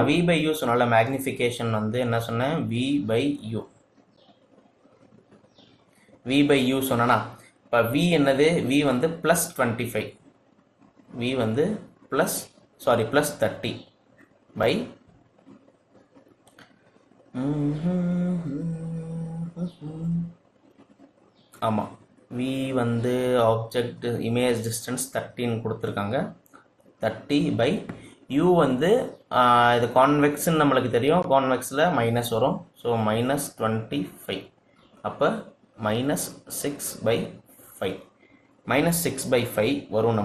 Speaker 1: வி பை யூ சொன்னால மேக்னிஃபிகேஷன் வந்து என்ன சொன்னேன், v by u. V by u சொன்னா இப்போ வி என்னது, வி வந்து +25, வி வந்து +30 பை ஆமாம், வி வந்து ஆப்ஜெக்ட் இமேஜ் டிஸ்டன்ஸ் 30ன்னு கொடுத்துருக்காங்க, 30 பை யூ வந்து இது கான்வெக்ஸ்ன்னு நம்மளுக்கு தெரியும், கான்வெக்ஸில் மைனஸ் வரும், ஸோ -25. அப்போ -6/5, -6/5 வரும்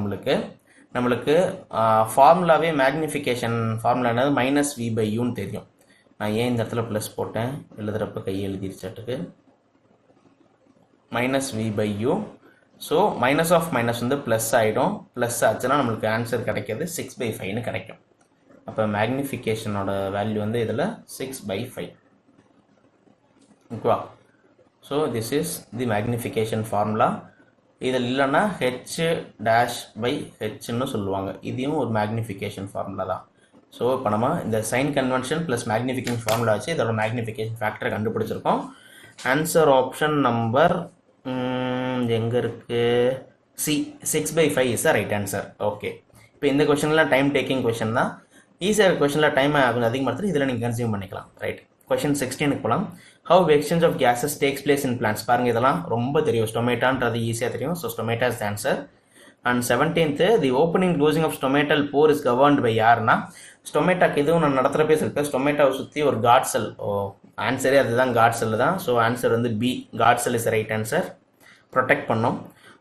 Speaker 1: நம்மளுக்கு ஃபார்முலாவே மேக்னிஃபிகேஷன் ஃபார்முலா என்னது, -v/uன்னு தெரியும். நான் ஏன் இந்த இடத்துல ப்ளஸ் போட்டேன், எழுதுகிறப்ப கையை எழுதிருச்சாட்டுக்கு, -v/u. So minus of minus வந்து ப்ளஸ் ஆகிடும், ப்ளஸ் ஆச்சுன்னா நம்மளுக்கு ஆன்சர் கிடைக்கிது 6/5ன்னு கிடைக்கும். அப்போ மேக்னிஃபிகேஷனோட வேல்யூ வந்து இதில் 6/5. ஓகேவா? So this is the magnification formula. இதில் இல்லைன்னா h'/hன்னு சொல்லுவாங்க, இதையும் ஒரு மேக்னிஃபிகேஷன் ஃபார்முலா தான். ஸோ இப்போ நம்ம இந்த sign convention plus magnification formula வச்சு இதோட மேக்னிஃபிகேஷன் ஃபேக்டரை கண்டுபிடிச்சிருக்கோம். ஆன்சர் ஆப்ஷன் நம்பர் எங்கே இருக்குது, C, 6/5 is the right answer. Okay, இப்போ இந்த கொஷனில் டைம் டேக்கிங் கொஷின் தான். ஈஸியாக கொஷனில் டைம் கொஞ்சம் அதிகமாக எடுத்துட்டு இதில் நீங்கள் கன்சியூம் பண்ணிக்கலாம். ரைட், கொஷின் 16க்கு போகலாம். How exchange of gases takes place in plants. பாருங்கள், இதெல்லாம் ரொம்ப தெரியும், ஸ்டொமேட்டான்றது ஈஸியாக தெரியும். So stomata is the answer. And 17th, the opening closing of stomatal pore is governed by யாருன்னா, ஸ்டொமேட்டாக்கு எதுவும் நான் நடத்துகிற பேர் இருக்கு, ஸ்டொமேட்டாவை சுற்றி ஒரு காட் செல். ஆன்சரே அதுதான், காட் செல் தான். ஸோ ஆன்சர் வந்து B, guard cell is right answer. Protect பண்ணோம்.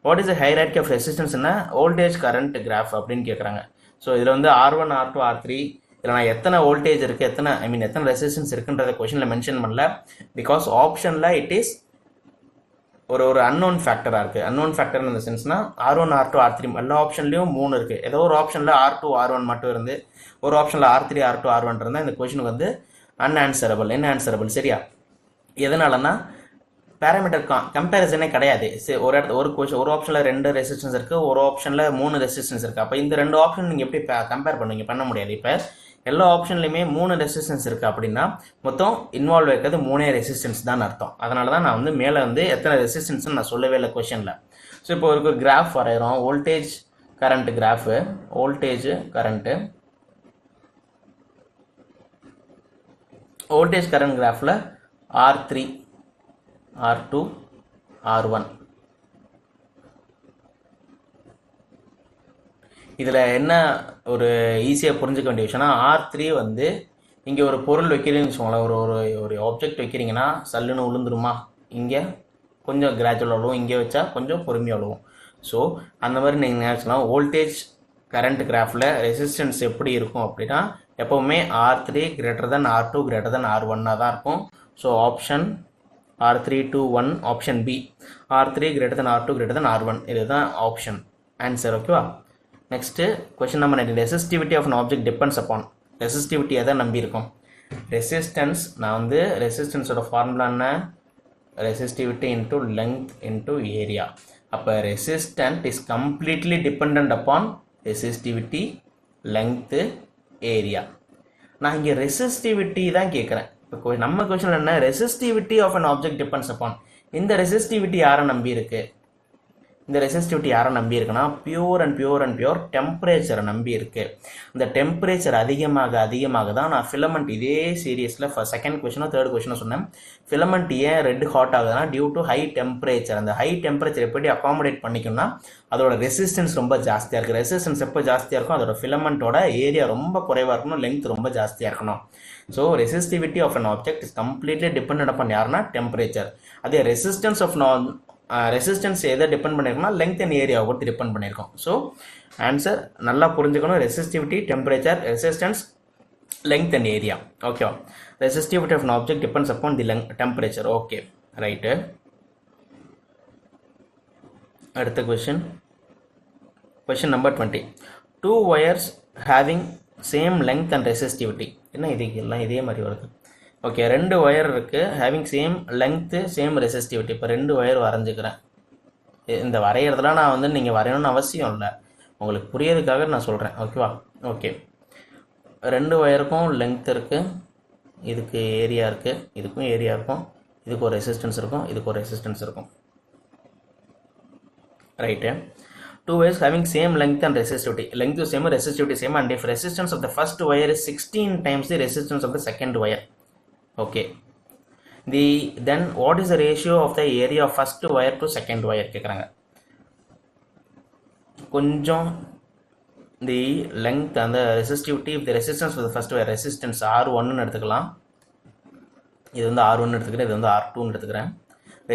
Speaker 1: What is the hierarchy of ரெசிஸ்டன்ஸ்னா வோல்டேஜ் கரண்ட் கிராஃப் அப்படின்னு கேட்குறாங்க. ஸோ இதில் வந்து R1, R2, R3 இதில் நான் எத்தனை வோல்டேஜ் இருக்குது, எத்தனை ரெசிஸ்டன்ஸ் இருக்குன்றத கொஷனில் மென்ஷன் பண்ணல. பிகாஸ் ஆப்ஷனில் இட் இஸ் ஒரு அன்னோன் ஃபேக்டராக இருக்குது. அன்னோன் ஃபேக்டர் இந்த சென்ஸ்னா R1, R2, R3 எல்லா ஆப்ஷன்லேயும் 3 இருக்குது. ஏதோ ஒரு ஆப்ஷனில் R2, R1 மட்டும் இருந்து, ஒரு ஆப்ஷனில் R3, R2, R1 இருந்தால் இந்த கொஷனுக்கு வந்து அன்ஆன்சரபிள், இன்ஆன்சரபிள். சரியா? எதனாலன்னா பேராமீட்டர் கம்பேரிசனே கிடையாது. ஒரு ஆப்ஷனில் 2 ரெசிஸ்டன்ஸ் இருக்குது, ஒரு ஆப்ஷனில் 3 ரெசிஸ்டன்ஸ் இருக்குது. அப்போ இந்த 2 ஆப்ஷன் நீங்கள் எப்படி கம்பேர் பண்ணுவீங்க, பண்ண முடியாது. இப்போ எல்லா ஆப்ஷன்லையுமே 3 ரெசிஸ்டன்ஸ் இருக்குது அப்படின்னா மொத்தம் இன்வால்வ் இருக்கிறது 3 ரெசிஸ்டன்ஸ் தான் அர்த்தம். அதனால தான் நான் வந்து மேலே வந்து எத்தனை ரெசிஸ்டன்ஸ்னு நான் சொல்லவே இல்லை கொஷனில். ஸோ இப்போ ஒரு கிராஃப் வரைகிறோம், voltage current graph, voltage current கிராஃபில் R3, R2, R1. இதில் என்ன ஒரு ஈஸியாக புரிஞ்சுக்க வேண்டிய விஷயம்னா, R3 வந்து இங்கே ஒரு பொருள் வைக்கிறீங்கன்னு வச்சுக்கோங்களேன், ஒரு ஆப்ஜெக்ட் வைக்கிறீங்கன்னா சல்லுன்னு விழுந்துருமா, இங்கே கொஞ்சம் கிராஜுவலாக விழுவும், இங்கே வச்சா கொஞ்சம் பொறுமையாக விழுவும். ஸோ அந்த மாதிரி நீங்கள் நினச்சிக்கலாம். வோல்டேஜ் கரண்ட் கிராஃபில் ரெசிஸ்டன்ஸ் எப்படி இருக்கும் அப்படின்னா எப்போவுமே R3 > R2 > R1 தான் இருக்கும். So option R3 to 1, option B, R3 > R2 > R1, இதுதான் ஆப்ஷன் ஆன்சர். ஓகேவா? Next question number 19, resistivity of an object depends upon. Resistivity எதை நம்பி இருக்கும், ரெசிஸ்டன்ஸ். நான் வந்து ரெசிஸ்டன்ஸோட ஃபார்முலா என்ன, resistivity into length into area. அப்போ resistant is completely depend upon resistivity, length, area. நான் இங்கே ரெசிஸ்டிவிட்டி தான் கேட்குறேன். இப்போ நம்ம கொஸ்டின் என்ன, resistivity of an object depends upon. இந்த ரெசிஸ்டிவிட்டி யாரை நம்பி இருக்கு? இந்த ரெசிஸ்டிவிட்டி யாரை நம்பி இருக்குன்னா பியூர் அண்ட் பியூர் டெம்பரேச்சரை நம்பி இருக்கு. இந்த டெம்பரேச்சர் அதிகமாக தான் நான் ஃபிலமெண்ட் இதே சீரியஸில் செகண்ட் கொஸ்டினோ தேர்ட் கொஸ்டினோ சொன்னேன். ஃபிலமெண்ட் ஏன் ரெட் ஹாட் ஆகுதுன்னா டியூ டு ஹை டெம்பரேச்சர். அந்த ஹை டெம்பரேச்சர் எப்படி அகாமடேட் பண்ணிக்கணும்னா அதோட ரெசிஸ்டன்ஸ் ரொம்ப ஜாஸ்தியாக இருக்குது. ரெசிஸ்டன்ஸ் எப்போ ஜாஸ்தியாக இருக்கும், அதோட ஃபிலமெண்ட்டோட ஏரியா ரொம்ப குறைவாக இருக்கணும், லெங்க் ரொம்ப ஜாஸ்தியாக இருக்கணும். So resistivity of an object is completely depend upon யாருன்னா டெம்பரேச்சர். அதே ரெசிஸ்டன்ஸ் எதை டிபெண்ட் பண்ணியிருக்கோம்னா லெங்க் அண்ட் ஏரியாவை பொறுத்து டிபெண்ட் பண்ணியிருக்கோம். ஸோ ஆன்சர் நல்லா புரிஞ்சுக்கணும், resistivity, temperature, resistance, length and area. ஓகேவா? Resistivity of an object depends upon the temperature. Okay, right. அடுத்த question number 20. 2 wires having same length and resistivity. என்ன இதுக்கு எல்லாம் இதே மாதிரி வருது? ஓகே, 2 ஒயர் இருக்குது, having same length same resistivity. இப்போ 2 ஒயர் வரைஞ்சிக்கிறேன். இந்த வரைகிறதுலாம் நான் வந்து நீங்கள் வரையணும்னு அவசியம் இல்லை, உங்களுக்கு புரியறதுக்காக நான் சொல்கிறேன். ஓகேவா? ஓகே, 2 ஒயருக்கும் லெங்க்த் இருக்குது, இதுக்கு ஏரியா இருக்குது, இதுக்கும் ஏரியா இருக்கும், இதுக்கு ஒரு ரெசிஸ்டன்ஸ் இருக்கும், இதுக்கு ஒரு ரெசிஸ்டன்ஸ் இருக்கும். Right. 2 wires having same length and resistivity. Length is same, resistivity same, and if resistance of the first wire is 16 times the resistance of the second wire. Okay. Then what is the ratio of the area of first wire to second wire கேக்குறாங்க. கொஞ்சம் the length and the resistivity, if the resistance of the first wire, resistance R1 ன்னு எடுத்துக்கலாம். இது வந்து R1 எடுத்துக்கிறேன், இது வந்து R2 ன்னு எடுத்துக்கிறேன்.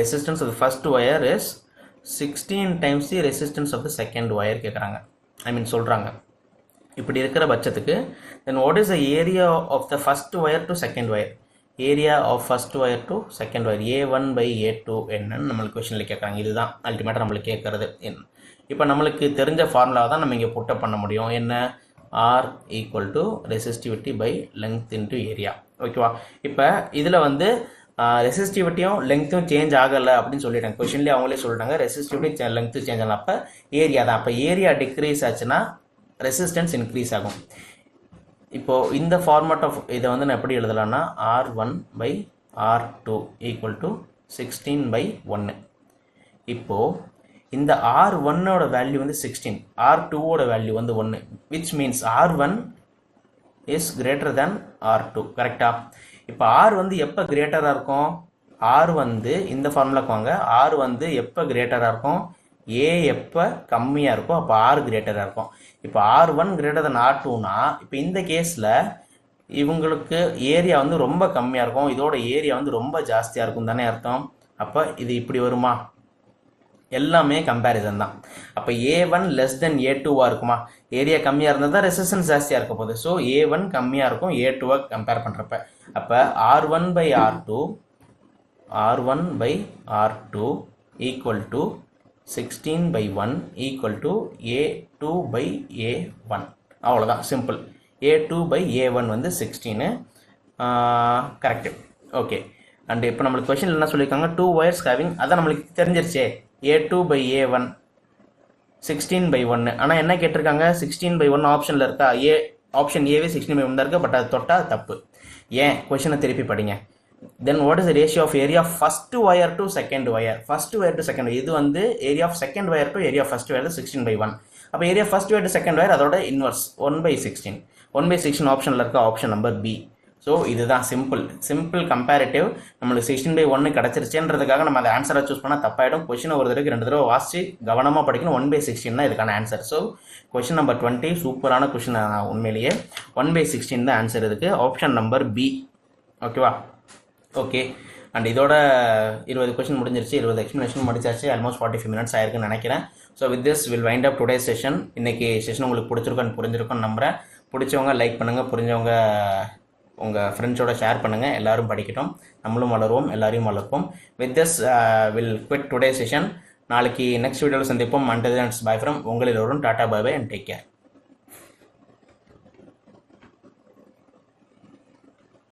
Speaker 1: Resistance of the first wire is 16 times the resistance of the second wire கேக்குறாங்க. சொல்றாங்க. இப்படி இருக்கிற பட்சத்துக்கு then what is the area of the first wire to second wire? Area of first wire to second wire A1/A2 என்னன்னு நம்மளுக்கு கொஸ்டினில் கேட்குறாங்க. இதுதான் அல்டிமேட்டாக நம்மளுக்கு கேட்குறது. இப்போ நம்மளுக்கு தெரிஞ்ச ஃபார்முலாவை தான் நம்ம இங்கே புட்டப் பண்ண முடியும். என்ன? R equal to resistivity by length into area. ஓகேவா? இப்போ இதில் வந்து ரெசிஸ்டிவிட்டியும் லெங்க்த்தும் சேஞ்ச் ஆகலை அப்படின்னு சொல்லிட்டாங்க. கொஸ்டின்லேயே அவங்களே சொல்லிட்டாங்க ரெசிஸ்டிவிட்டி லெங்க்த்து சேஞ்ச் ஆகலாம். அப்போ ஏரியா தான். அப்போ ஏரியா டிக்ரீஸ் ஆச்சுன்னா ரெசிஸ்டன்ஸ் இன்க்ரீஸ் ஆகும். இப்போது இந்த ஃபார்மேட் ஆஃப் இதை வந்து நான் எப்படி எழுதலாம்னா R1/R2 ஈக்குவல் டு 16/1. இப்போது இந்த R1ஓட வேல்யூ வந்து 16, R2ஓட வேல்யூ வந்து 1, which means R1 is greater than R2. கரெக்டா? இப்போ R வந்து எப்போ கிரேட்டராக இருக்கும்? R வந்து இந்த ஃபார்முலாக்கு வாங்க. R வந்து எப்போ கிரேட்டராக இருக்கும்? A எப்போ கம்மியாக இருக்கும் அப்போ R கிரேட்டராக இருக்கும். இப்போ R1 கிரேட்டர் தென் R2னா இப்போ இந்த கேஸில் இவங்களுக்கு ஏரியா வந்து ரொம்ப கம்மியாக இருக்கும், இதோட ஏரியா வந்து ரொம்ப ஜாஸ்தியாக இருக்கும் தானே அர்த்தம். அப்போ இது இப்படி வருமா? எல்லாமே கம்பேரிசன் தான். அப்போ A1 லெஸ் தென் A2வாக இருக்குமா? ஏரியா கம்மியாக இருந்தால் தான் ரெசிஸ்டன்ஸ் ஜாஸ்தியாக இருக்க போகுது. ஸோ A1 கம்மியாக இருக்கும் A2வை கம்பேர் பண்ணுறப்ப. அப்போ R1/R2 equal to 16/1 equal to A2/A1. அவ்வளோதான், சிம்பிள். A2/A1 வந்து 16. கரெக்டு. ஓகே. அண்ட் இப்போ நம்மளுக்கு கொஸ்டின் என்ன சொல்லியிருக்காங்க? 2 wires having, அதான் நம்மளுக்கு தெரிஞ்சிருச்சே, A2/A1 16/1. ஆனால் என்ன கேட்டிருக்காங்க? 16/1 ஆப்ஷனில் இருக்கா? ஆப்ஷன் ஏவே 16/1 தான் இருக்குது, பட் அது தொட்டால் தப்பு. ஏன்? கொஸ்டினை திருப்பி படிங்க. Then what is the ratio of area of first wire to second wire? First wire to second wire, இது வந்து area of second wire to area of first wire 16/1. அப்போ area of first wire to second wire அதோட inverse 1/16. 1/16 ஆப்ஷனில் இருக்க option number B. So இதுதான் simple comparative. நம்மளுக்கு 16/1 கிடச்சிருச்சுன்றதுக்காக நம்ம அந்த ஆன்சரை சூஸ் பண்ணால் தப்பாயிடும். கொஸ்டின் ஒரு தடவைக்கு 2 தடவை வாசிச்சு கவனமாக படிக்கணும். 1/16 தான் இதுக்கான ஆன்சர். ஸோ கொஸ்டின் நம்பர் 20 சூப்பரான கொஸ்டின். உண்மையிலேயே 1/16 தான் ஆன்சர் இதுக்கு. Option number B. ஓகேவா? ஓகே. அண்ட் இதோட 20 கொஸ்டின் முடிஞ்சிருச்சு, 20 எக்ஸ்ப்ளனேஷன் முடிச்சாச்சு. ஆல்மோஸ்ட் 45 மினிட்ஸ் ஆயிருக்குன்னு நினைக்கிறேன். So with this will wind up today session. இன்றைக்கி செஷன் உங்களுக்கு புரிஞ்சிருக்குன்னு நம்புகிறேன். பிடிச்சவங்க லைக் பண்ணுங்கள், புரிஞ்சவங்க உங்கள் ஃப்ரெண்ட்ஸோட ஷேர் பண்ணுங்கள். எல்லோரும் படிக்கட்டும், நம்மளும் வளருவோம், எல்லாரையும் வளர்ப்போம். With this will quit today session. நாளைக்கு நெக்ஸ்ட் வீடியோவில் சந்திப்போம். அன்டில் தென் பை ஃப்ரம் உங்களில் வரும் tata bye bye and take care.